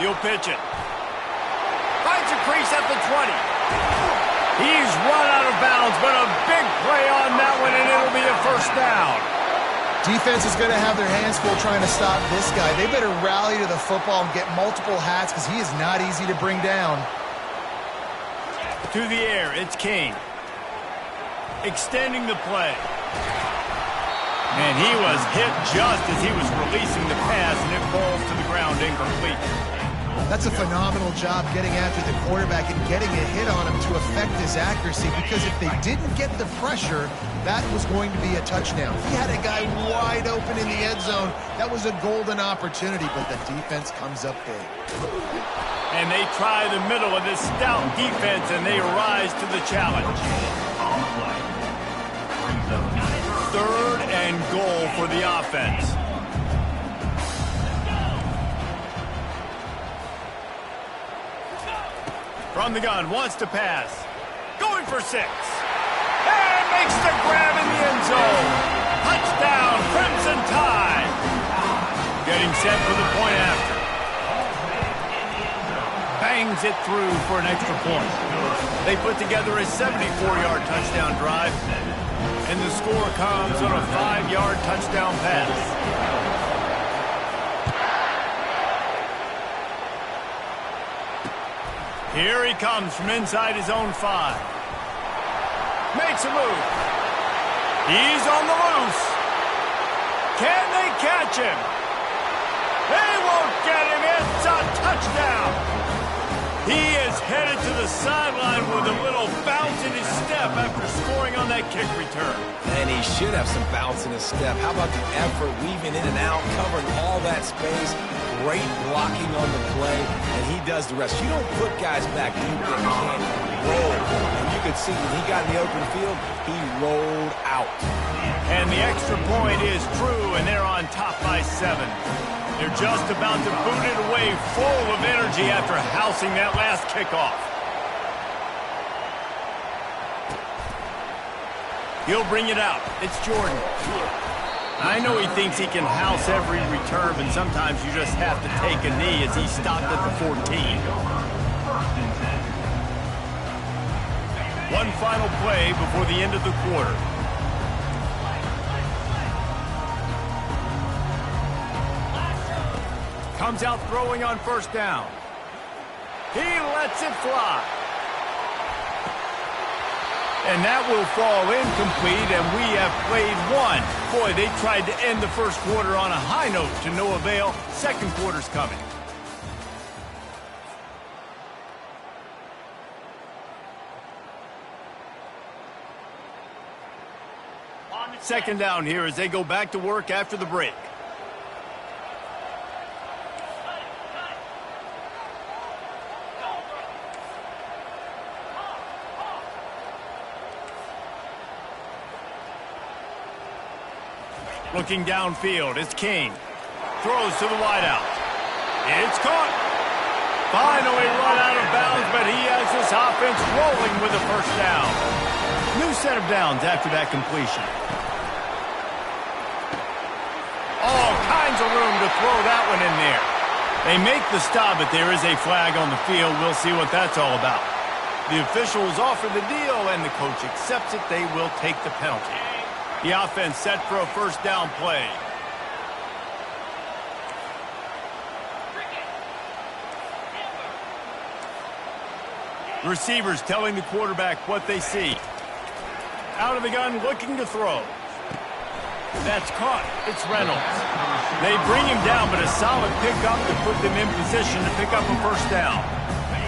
He'll pitch it. Finds a crease at the 20. He's run out of bounds, but a big play on that one, and it'll be a first down. Defense is going to have their hands full trying to stop this guy. They better rally to the football and get multiple hats because he is not easy to bring down. To the air, it's King. Extending the play. And he was hit just as he was releasing the pass, and it falls to the ground incomplete. That's a phenomenal job getting after the quarterback and getting a hit on him to affect his accuracy, because if they didn't get the pressure, that was going to be a touchdown. He had a guy wide open in the end zone. That was a golden opportunity, but the defense comes up big. And they try the middle of this stout defense, and they rise to the challenge. Third and goal for the offense. From the gun, wants to pass. Going for 6. And makes the grab in the end zone. Touchdown, Crimson Tide. Getting set for the point after. Bangs it through for an extra point. They put together a 74-yard touchdown drive. And the score comes on a 5-yard touchdown pass. Here he comes from inside his own 5. Makes a move. He's on the loose. Can they catch him? They won't get him. It's a touchdown. He is headed to the sideline with a little bounce in his step after scoring on that kick return. And he should have some bounce in his step. How about the effort, weaving in and out, covering all that space, great blocking on the play, and he does the rest. You don't put guys back deep that can't roll. And you could see when he got in the open field, he rolled out. And the extra point is true, and they're on top by 7. They're just about to boot it away full of energy after housing that last kickoff. He'll bring it out. It's Jordan. I know he thinks he can house every return, but sometimes you just have to take a knee as he stopped at the 14. One final play before the end of the quarter. Comes out throwing on first down. He lets it fly. And that will fall incomplete, and we have played one. Boy, they tried to end the first quarter on a high note to no avail. Second quarter's coming. Second down here as they go back to work after the break. Looking downfield, it's King. Throws to the wideout. It's caught. Finally run out of bounds, but he has this offense rolling with a first down. New set of downs after that completion. All kinds of room to throw that one in there. They make the stop, but there is a flag on the field. We'll see what that's all about. The officials offer the deal, and the coach accepts it. They will take the penalty. The offense set for a first down play. Receivers telling the quarterback what they see. Out of the gun, looking to throw. That's caught. It's Reynolds. They bring him down, but a solid pickup to put them in position to pick up a first down.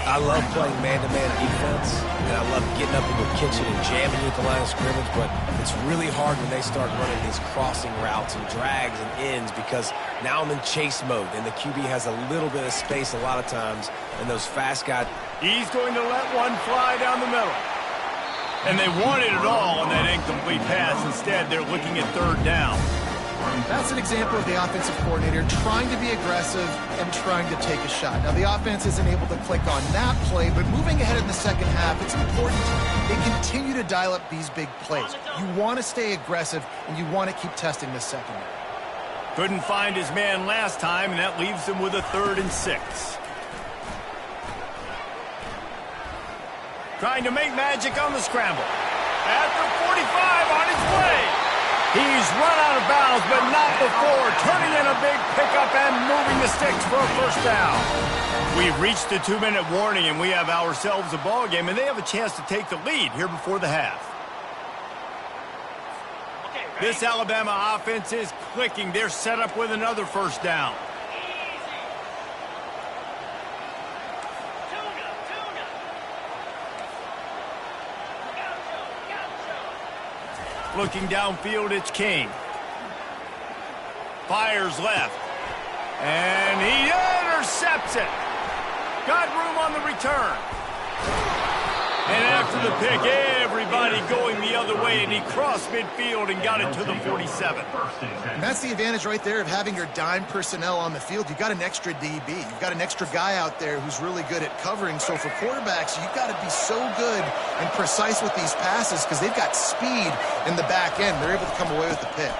I love playing man-to-man defense, and I love getting up in the kitchen and jamming you at the line of scrimmage, but it's really hard when they start running these crossing routes and drags and ends because now I'm in chase mode, and the QB has a little bit of space a lot of times, and those fast guys... He's going to let one fly down the middle. And they wanted it all on that incomplete pass. Instead, they're looking at third down. That's an example of the offensive coordinator trying to be aggressive and trying to take a shot. Now, the offense isn't able to click on that play, but moving ahead in the second half, it's important they continue to dial up these big plays. You want to stay aggressive, and you want to keep testing the secondary. Couldn't find his man last time, and that leaves him with a 3rd and 6. Trying to make magic on the scramble. At the 45 on his way. He's run out of bounds, but not before turning in a big pickup and moving the sticks for a first down. We've reached the 2-minute warning, and we have ourselves a ball game, and they have a chance to take the lead here before the half. This Alabama offense is clicking. They're set up with another first down. Looking downfield, it's King. Fires left. And he intercepts it. Got room on the return. And after the pick, everybody going the other way, and he crossed midfield and got it to the 47. And that's the advantage right there of having your dime personnel on the field. You've got an extra DB. You've got an extra guy out there who's really good at covering. So for quarterbacks, you've got to be so good and precise with these passes because they've got speed in the back end. They're able to come away with the pick.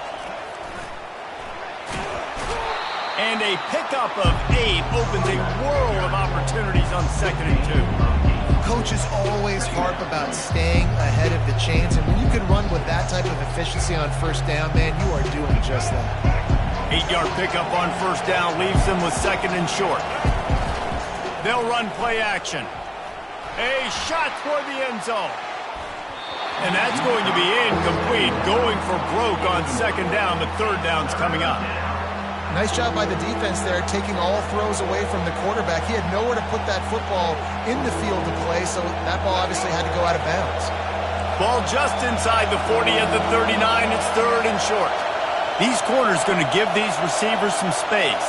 And a pickup of 8 opens a world of opportunities on 2nd and 2. Coaches always harp about staying ahead of the chains, and when you can run with that type of efficiency on first down, man, you are doing just that. 8-yard pickup on first down leaves them with 2nd and short. They'll run play action. A shot toward the end zone. And that's going to be incomplete, going for broke on second down, but third down's coming up. Nice job by the defense there, taking all throws away from the quarterback. He had nowhere to put that football in the field to play, so that ball obviously had to go out of bounds. Ball just inside the 40 at the 39. It's third and short. These corners going to give these receivers some space.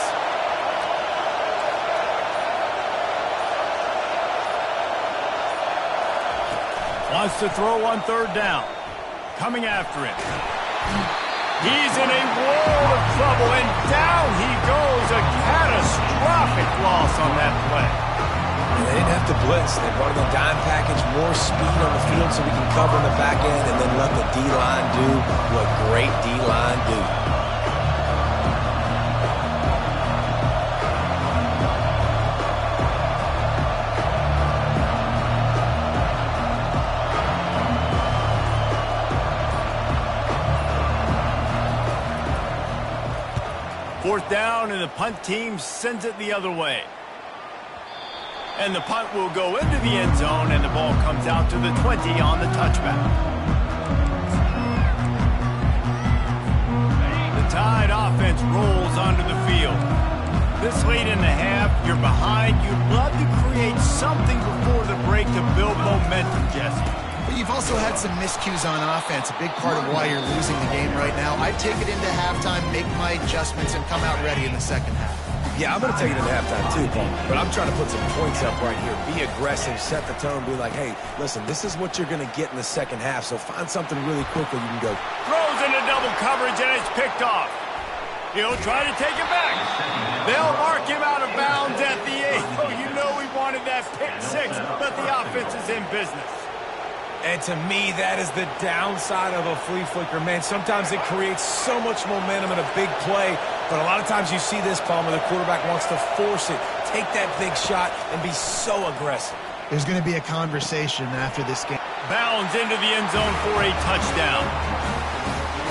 Wants to throw on third down. Coming after him. He's in a world of trouble, and down he goes. A catastrophic loss on that play. They didn't have to blitz. They brought in the dime package, more speed on the field so we can cover in the back end, and then let the D-line do what great D-line do. Fourth down, and the punt team sends it the other way. And the punt will go into the end zone, and the ball comes out to the 20 on the touchback. The Tide offense rolls onto the field. This late in the half, you're behind. You'd love to create something before the break to build momentum, Jesse. But you've also had some miscues on offense, a big part of why you're losing the game right now. I'd take it into halftime, make my adjustments, and come out ready in the second half. Yeah, I'm going to take it into halftime too, Paul. But I'm trying to put some points up right here. Be aggressive, set the tone, be like, hey, listen, this is what you're going to get in the second half, so find something really quickly you can go. Throws into double coverage, and it's picked off. He'll try to take it back. They'll mark him out of bounds at the 8. Oh, you know we wanted that pick 6, but the offense is in business. And to me, that is the downside of a flea flicker, man. Sometimes it creates so much momentum in a big play, but a lot of times you see this, Paul, where the quarterback wants to force it, take that big shot, and be so aggressive. There's going to be a conversation after this game. Bounds into the end zone for a touchdown.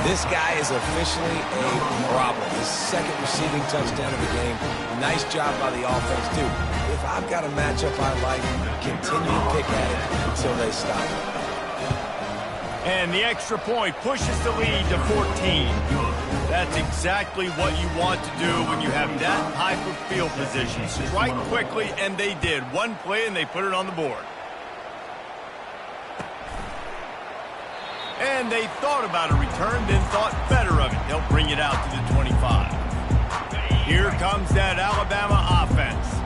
This guy is officially a problem. His second receiving touchdown of the game. Nice job by the offense, too. If I've got a matchup I like, continue to pick at it until they stop it. And the extra point pushes the lead to 14. That's exactly what you want to do when you have that type of field position. Strike quickly, and they did. One play, and they put it on the board. And they thought about a return, then thought better of it. They'll bring it out to the 25. Here comes that Alabama offense.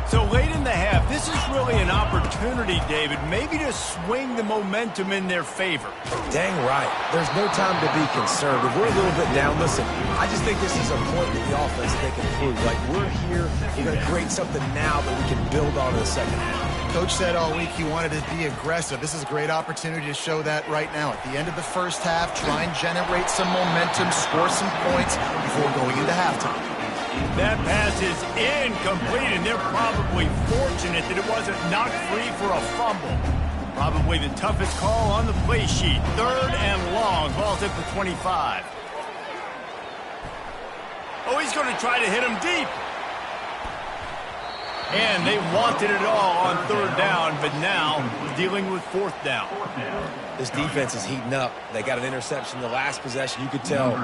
So late in the half, this is really an opportunity, David, maybe to swing the momentum in their favor. Dang right. There's no time to be concerned. If we're a little bit down, listen, I just think this is a point with the offense that they can prove. Like, we're here, we're going to create something now that we can build on in the second half. Coach said all week he wanted to be aggressive. This is a great opportunity to show that right now. At the end of the first half, try and generate some momentum, score some points before going into halftime. That pass is incomplete, and they're probably fortunate that it wasn't knocked free for a fumble. Probably the toughest call on the play sheet. Third and long. Ball's at the 25. Oh, he's going to try to hit him deep. And they wanted it all on third down, but now dealing with fourth down. This defense is heating up. They got an interception the last possession. You could tell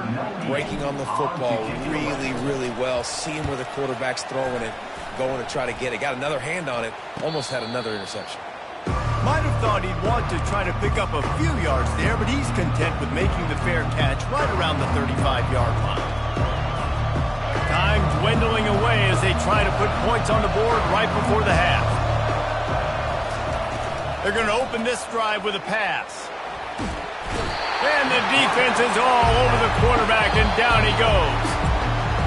breaking on the football really, really well. Seeing where the quarterback's throwing it, going to try to get it. Got another hand on it. Almost had another interception. Might have thought he'd want to try to pick up a few yards there, but he's content with making the fair catch right around the 35-yard line. Time dwindling away as they try to put points on the board right before the half. They're going to open this drive with a pass. And the defense is all over the quarterback, and down he goes.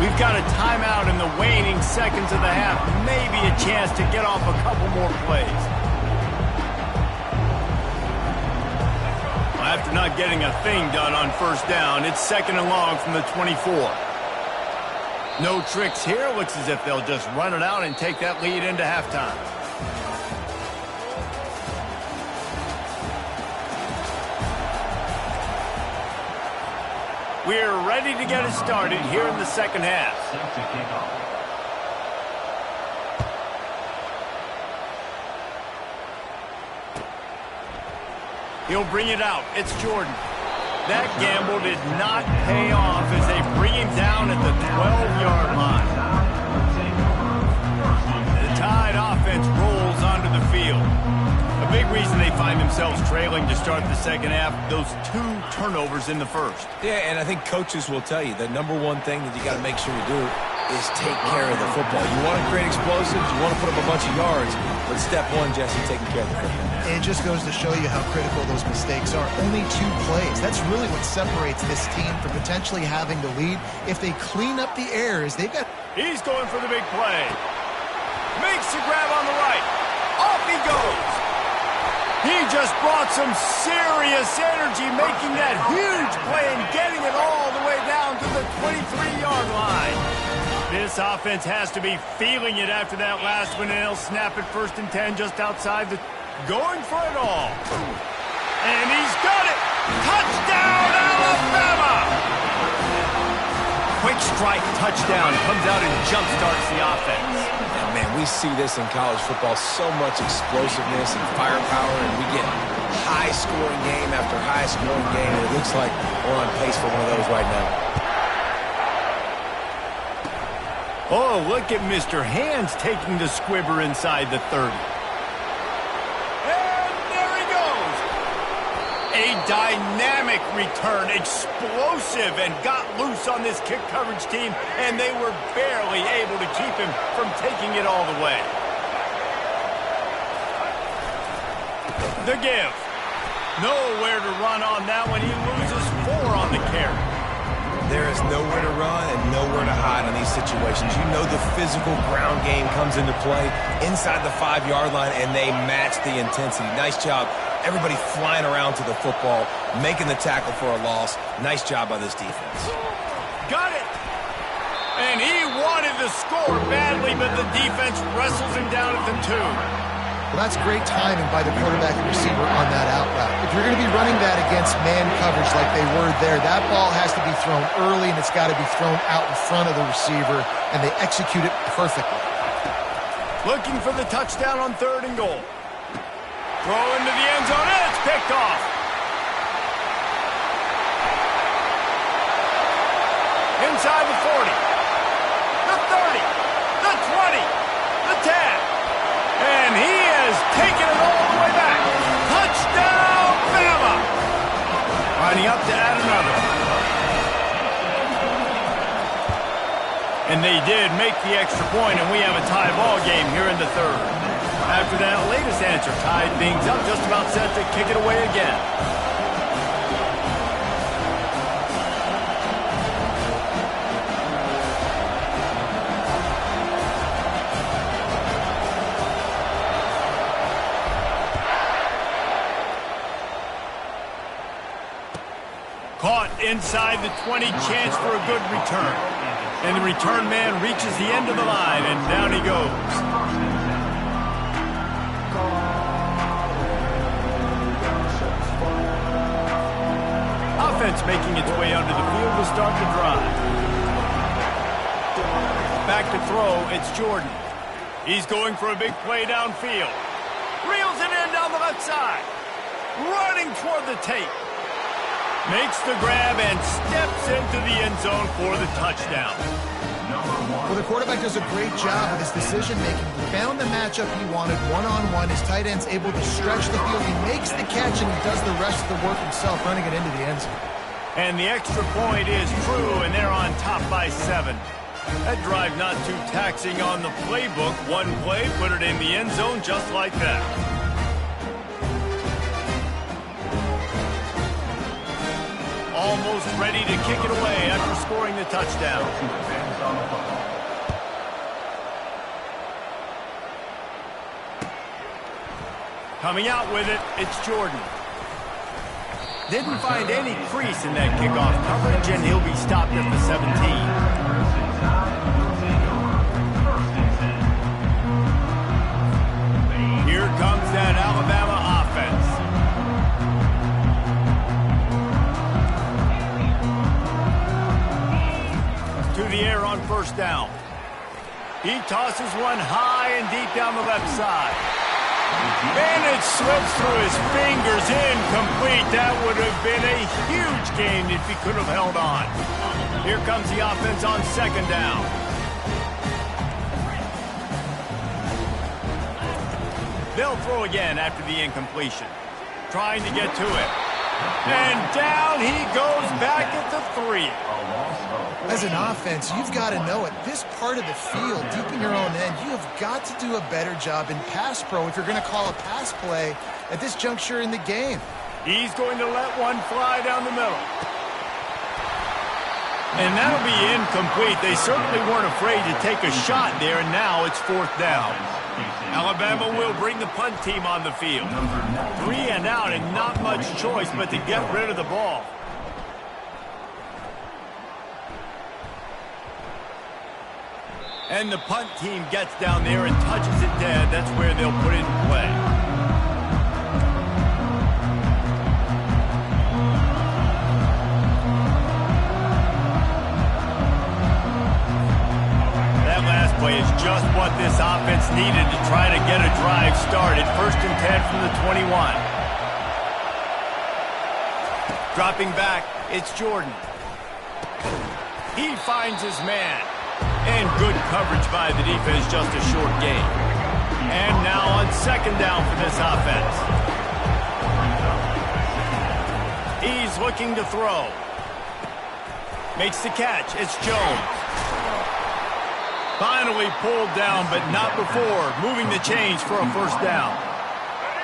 We've got a timeout in the waning seconds of the half. Maybe a chance to get off a couple more plays. After not getting a thing done on first down, it's second and long from the 24. No tricks here. Looks as if they'll just run it out and take that lead into halftime. We're ready to get it started here in the second half. Set to kick off. He'll bring it out. It's Jordan. That gamble did not pay off as they bring him down at the 12-yard line. The Tide offense rolls onto the field. A big reason they find themselves trailing to start the second half, those 2 turnovers in the first. Yeah, and I think coaches will tell you the number one thing that you got to make sure you do is take care of the football. You want to create explosives, you want to put up a bunch of yards, but step one, Jesse, taking care of the football. It just goes to show you how critical those mistakes are. Only 2 plays. That's really what separates this team from potentially having the lead. If they clean up the errors, they've got... He's going for the big play. Makes the grab on the right. Off he goes. He just brought some serious energy, making that huge play and getting it all the way down to the 23-yard line. This offense has to be feeling it after that last one, and they'll snap it 1st and 10 just outside the... Going for it all. And he's got it. Touchdown, Alabama! Quick strike touchdown comes out and jump-starts the offense. And man, we see this in college football, so much explosiveness and firepower, and we get high-scoring game after high-scoring game, and it looks like we're on pace for one of those right now. Oh, look at Mr. Hands taking the squibber inside the 30. And there he goes. A dynamic return, explosive, and got loose on this kick coverage team, and they were barely able to keep him from taking it all the way. The give. Nowhere to run on that one. He loses 4 on the carry. There is nowhere to run and nowhere to hide in these situations. You know the physical ground game comes into play inside the 5-yard line, and they match the intensity. Nice job. Everybody flying around to the football, making the tackle for a loss. Nice job by this defense. Got it. And he wanted to score badly, but the defense wrestles him down at the 2. Well, that's great timing by the quarterback and receiver on that out route. If you're going to be running that against man coverage like they were there, that ball has to be thrown early, and it's got to be thrown out in front of the receiver, and they execute it perfectly. Looking for the touchdown on 3rd and goal. Throw into the end zone, and it's picked off. Inside the 40, the 30, the 20, the 10. And he has taken it all the way back. Touchdown, Bama! Lining up to add another. And they did make the extra point, and we have a tie ball game here in the 3rd. After that latest answer, tied things up, just about set to kick it away again. Caught inside the 20, chance for a good return. And the return man reaches the end of the line, and down he goes. Offense making its way onto the field to start the drive. Back to throw, it's Jordan. He's going for a big play downfield. Reels it in down the left side. Running toward the tape. Makes the grab and steps into the end zone for the touchdown. Well, the quarterback does a great job with his decision-making. He found the matchup he wanted one-on-one. His tight end's able to stretch the field. He makes the catch, and he does the rest of the work himself, running it into the end zone. And the extra point is true, and they're on top by 7. That drive not too taxing on the playbook. One play, put it in the end zone just like that. Almost ready to kick it away after scoring the touchdown. Coming out with it, it's Jordan. Didn't find any crease in that kickoff coverage, and he'll be stopped at the 17. Here comes that Alabama offense. To the air on 1st down. He tosses one high and deep down the left side. And it slips through his fingers, incomplete. That would have been a huge gain if he could have held on. Here comes the offense on second down. They'll throw again after the incompletion. Trying to get to it. And down he goes back at the 3. As an offense, you've got to know at this part of the field, deep in your own end, you have got to do a better job in pass pro if you're going to call a pass play at this juncture in the game. He's going to let one fly down the middle. And that'll be incomplete. They certainly weren't afraid to take a shot there, and now it's fourth down. Alabama will bring the punt team on the field. 3 and out and not much choice but to get rid of the ball. And the punt team gets down there and touches it dead. That's where they'll put it in play. That last play is just what this offense needed to try to get a drive started. 1st and 10 from the 21. Dropping back, it's Jordan. He finds his man. And good coverage by the defense, just a short gain. And now on second down for this offense. He's looking to throw. Makes the catch. It's Jones. Finally pulled down, but not before moving the chains for a first down.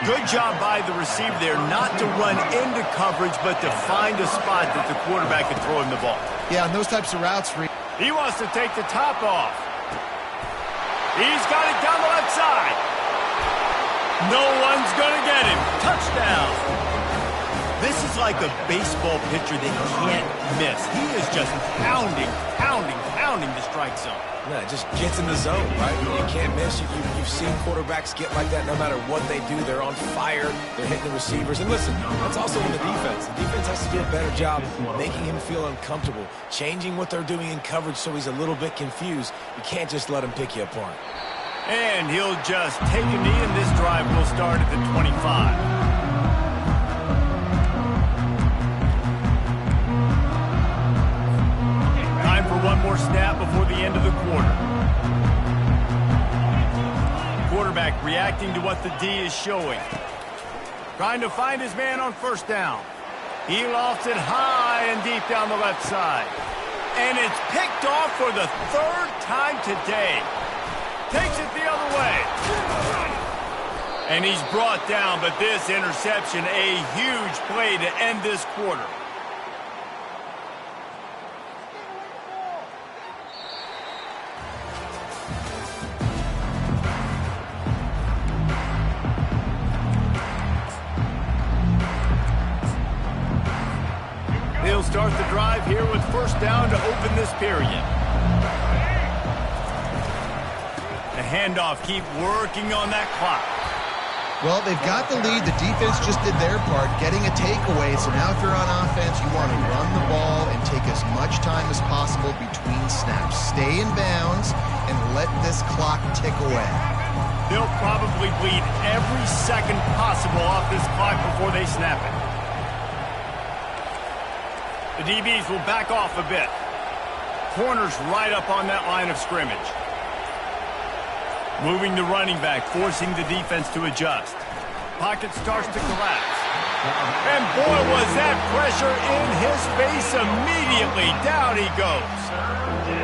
Good job by the receiver there not to run into coverage, but to find a spot that the quarterback can throw him the ball. Yeah, on those types of routes, he wants to take the top off. He's got it down the left side. No one's going to get him. Touchdown. This is like a baseball pitcher that can't miss. He is just pounding the strike zone. No, it just gets in the zone, right? You can't miss. You've seen quarterbacks get like that no matter what they do. They're on fire. They're hitting the receivers. And listen, that's also in the defense. The defense has to do a better job making him feel uncomfortable, changing what they're doing in coverage so he's a little bit confused. You can't just let him pick you apart. And he'll just take a knee, and this drive will start at the 25. One more snap before the end of the quarter. Quarterback reacting to what the D is showing. Trying to find his man on first down. He lofts it high and deep down the left side. And it's picked off for the 3rd time today. Takes it the other way. And he's brought down, but this interception, a huge play to end this quarter. They'll start the drive here with first down to open this period. The handoff, keep working on that clock. Well, they've got the lead. The defense just did their part, getting a takeaway. So now if you're on offense, you want to run the ball and take as much time as possible between snaps. Stay in bounds and let this clock tick away. They'll probably bleed every second possible off this clock before they snap it. The DBs will back off a bit. Corners right up on that line of scrimmage. Moving the running back, forcing the defense to adjust. Pocket starts to collapse. And boy, was that pressure in his face immediately. Down he goes.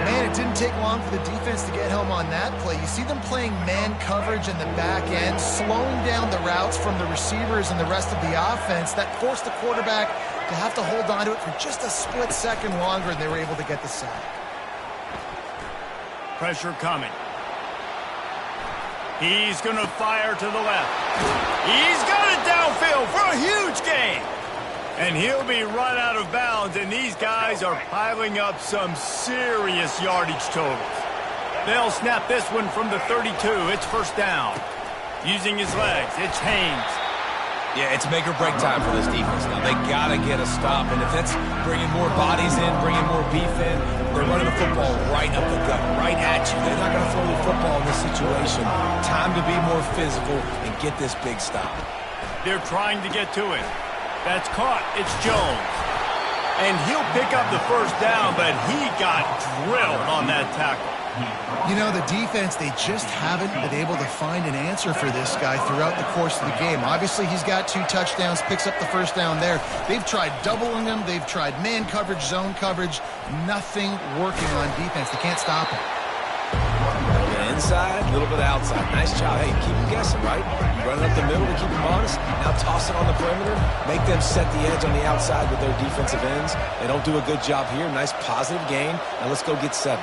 Man, it didn't take long for the defense to get home on that play. You see them playing man coverage in the back end, slowing down the routes from the receivers and the rest of the offense. That forced the quarterback to have to hold on to it for just a split second longer, and they were able to get the sack. Pressure coming. He's going to fire to the left. He's got it downfield for a huge gain. And he'll be run out of bounds, and these guys are piling up some serious yardage totals. They'll snap this one from the 32. It's first down. Using his legs, it's Haynes. Yeah, it's make or break time for this defense now. They got to get a stop, and if that's bringing more bodies in, bringing more beef in, they're running the football right up the gut, right at you. They're not going to throw the football in this situation. Time to be more physical and get this big stop. They're trying to get to it. That's caught. It's Jones. And he'll pick up the first down, but he got drilled on that tackle. You know, the defense, they just haven't been able to find an answer for this guy throughout the course of the game. Obviously, he's got 2 touchdowns, picks up the first down there. They've tried doubling him. They've tried man coverage, zone coverage. Nothing working on defense. They can't stop him. A little bit inside, a little bit outside. Nice job. Hey, keep them guessing, right? You run it up the middle to keep them honest. Now toss it on the perimeter. Make them set the edge on the outside with their defensive ends. They don't do a good job here. Nice positive gain. Now let's go get 7.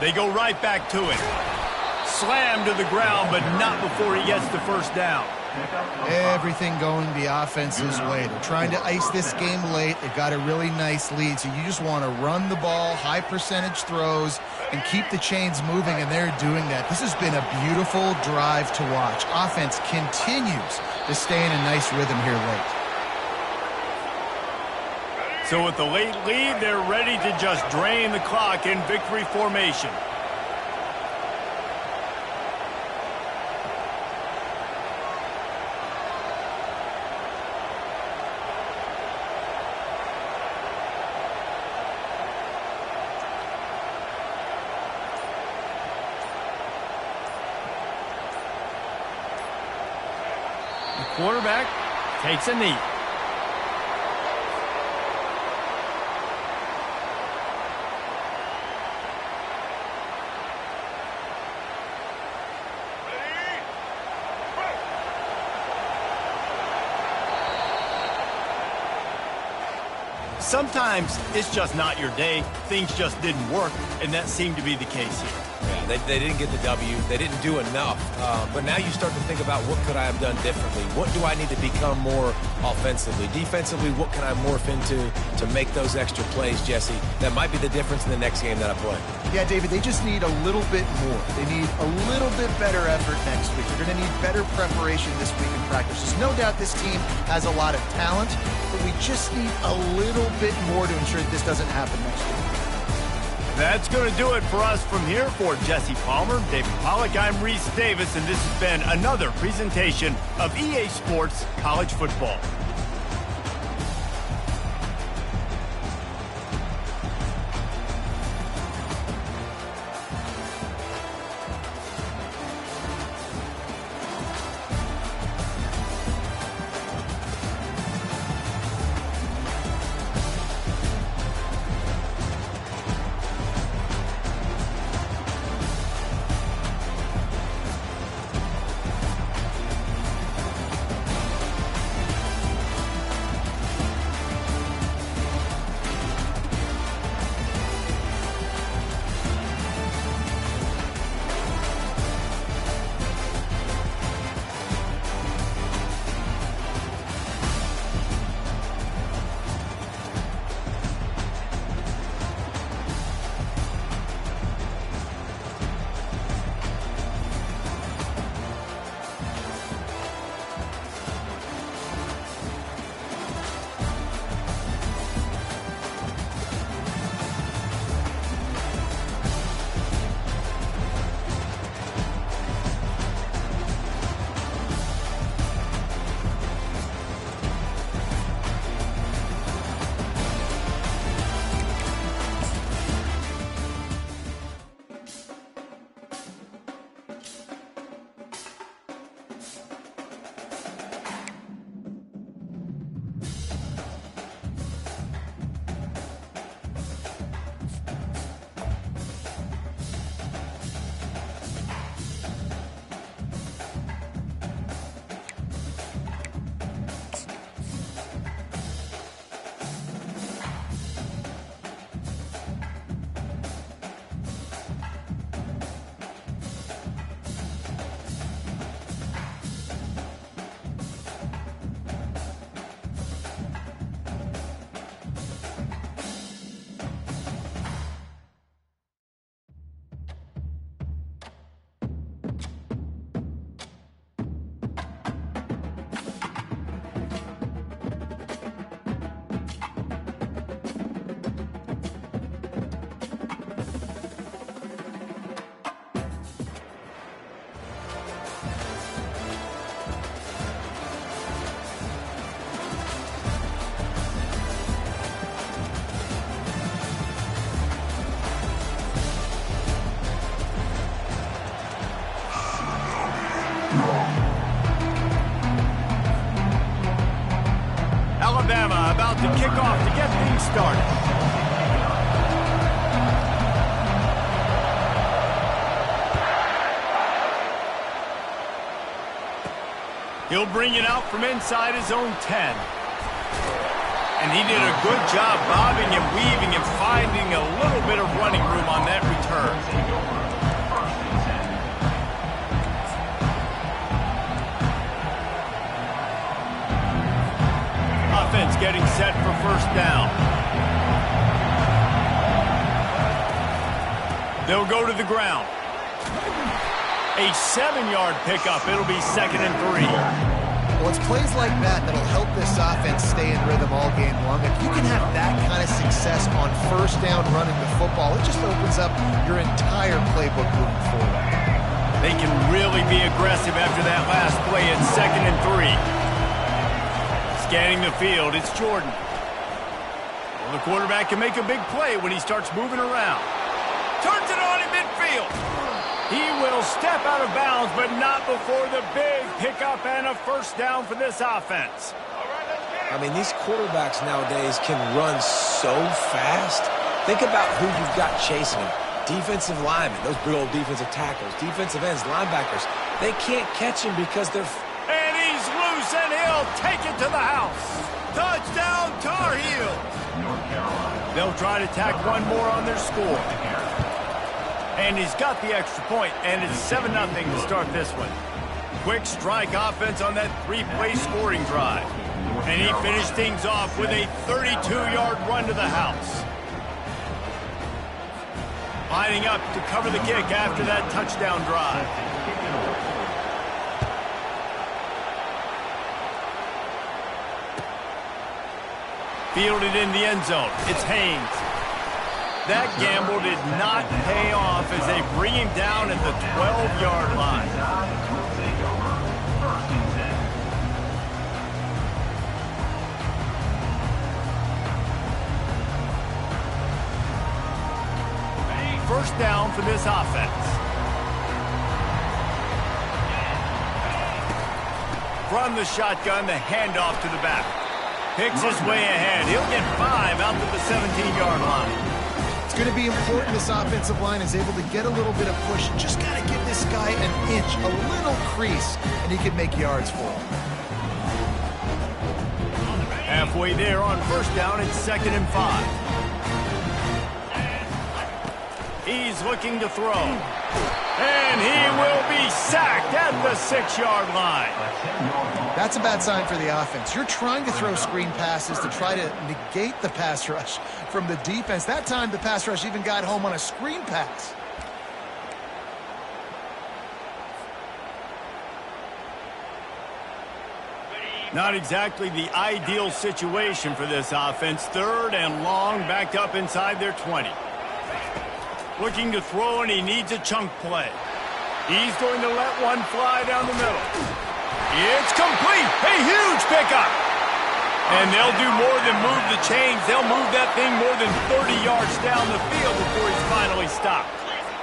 They go right back to it. Slammed to the ground, but not before he gets the first down. Everything going the offense's way. They're trying to ice this game late. They've got a really nice lead, so you just want to run the ball, high percentage throws, and keep the chains moving, and they're doing that. This has been a beautiful drive to watch. Offense continues to stay in a nice rhythm here late. So with the late lead, they're ready to just drain the clock in victory formation. The quarterback takes a knee. Sometimes it's just not your day. Things just didn't work, and that seemed to be the case here. Yeah, they didn't get the W. They didn't do enough. But now you start to think about what could I have done differently? What do I need to become more offensively? Defensively, what can I morph into to make those extra plays, Jesse? That might be the difference in the next game that I play. Yeah, David, they just need a little bit more. They need a little bit better effort next week. They're going to need better preparation this week in practice. There's no doubt this team has a lot of talent, but we just need a little bit more to ensure that this doesn't happen next week. That's going to do it for us from here. For Jesse Palmer, David Pollack, I'm Reese Davis, and this has been another presentation of EA Sports College Football. Alabama about to kick off to get things started. He'll bring it out from inside his own 10. And he did a good job bobbing and weaving and finding a little bit of running room on that return. Offense getting set for first down. They'll go to the ground. A 7-yard pickup. It'll be 2nd and 3. Well, it's plays like that that'll help this offense stay in rhythm all game long. If you can have that kind of success on first down running the football, it just opens up your entire playbook moving forward. They can really be aggressive after that last play at 2nd and 3. Scanning the field, it's Jordan. Well, the quarterback can make a big play when he starts moving around. Turns it on in midfield. He will step out of bounds, but not before the big pickup and a first down for this offense. I mean, these quarterbacks nowadays can run so fast. Think about who you've got chasing them. Defensive linemen, those big old defensive tackles, defensive ends, linebackers. They can't catch him because they're... And he's loose, and he'll take it to the house. Touchdown, Tar Heels. They'll try to tack one more on their score. And he's got the extra point, and it's 7-0 to start this one. Quick strike offense on that 3-play scoring drive. And he finished things off with a 32-yard run to the house. Lining up to cover the kick after that touchdown drive. Fielded in the end zone. It's Haynes. That gamble did not pay off as they bring him down at the 12-yard line. First down for this offense. From the shotgun, the handoff to the back. Picks his way ahead. He'll get 5 out to the 17-yard line. It's going to be important this offensive line is able to get a little bit of push. Just got to give this guy an inch, a little crease, and he can make yards for him. Halfway there on first down, it's 2nd and 5. He's looking to throw. And he will be sacked at the 6-yard line. That's a bad sign for the offense. You're trying to throw screen passes to try to negate the pass rush from the defense. That time, the pass rush even got home on a screen pass. Not exactly the ideal situation for this offense. 3rd and long, backed up inside their 20. Looking to throw, and he needs a chunk play. He's going to let one fly down the middle. It's complete. A huge pickup. And they'll do more than move the chains. They'll move that thing more than 30 yards down the field before he's finally stopped.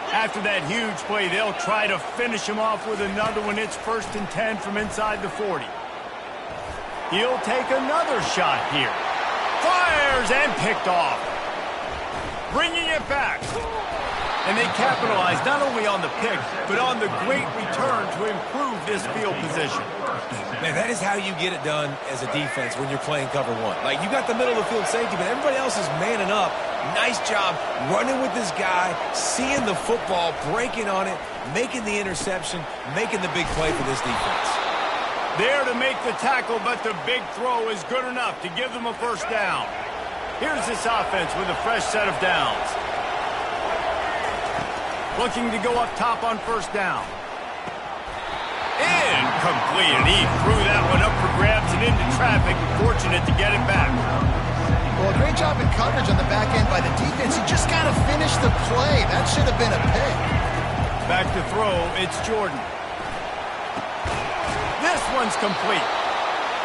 After that huge play, they'll try to finish him off with another one. It's 1st and 10 from inside the 40. He'll take another shot here. Fires and picked off. Bringing it back. And they capitalize not only on the pick, but on the great return to improve this field position. Man, that is how you get it done as a defense when you're playing cover one. Like, you got the middle of the field safety, but everybody else is manning up. Nice job running with this guy, seeing the football, breaking on it, making the interception, making the big play for this defense. There to make the tackle, but the big throw is good enough to give them a first down. Here's this offense with a fresh set of downs. Looking to go up top on first down. Incomplete, and he threw that one up for grabs and into traffic. Fortunate to get it back. Well, great job in coverage on the back end by the defense. He just got to finish the play. That should have been a pick. Back to throw, it's Jordan. This one's complete.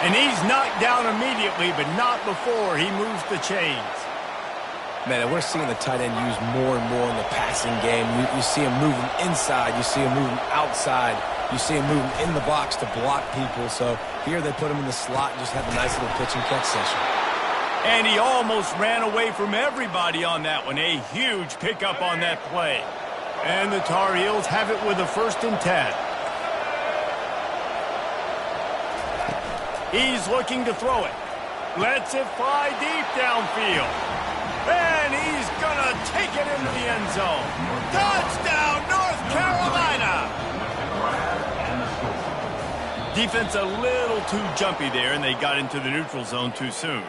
And he's knocked down immediately, but not before he moves the chains. Man, we're seeing the tight end used more and more in the passing game. You see him moving inside. You see him moving outside. You see him moving in the box to block people. So here they put him in the slot and just have a nice little pitch and catch session. And he almost ran away from everybody on that one. A huge pickup on that play. And the Tar Heels have it with a 1st and 10. He's looking to throw it. Lets it fly deep downfield. And he's going to take it into the end zone. Touchdown, North Carolina! Defense a little too jumpy there, and they got into the neutral zone too soon.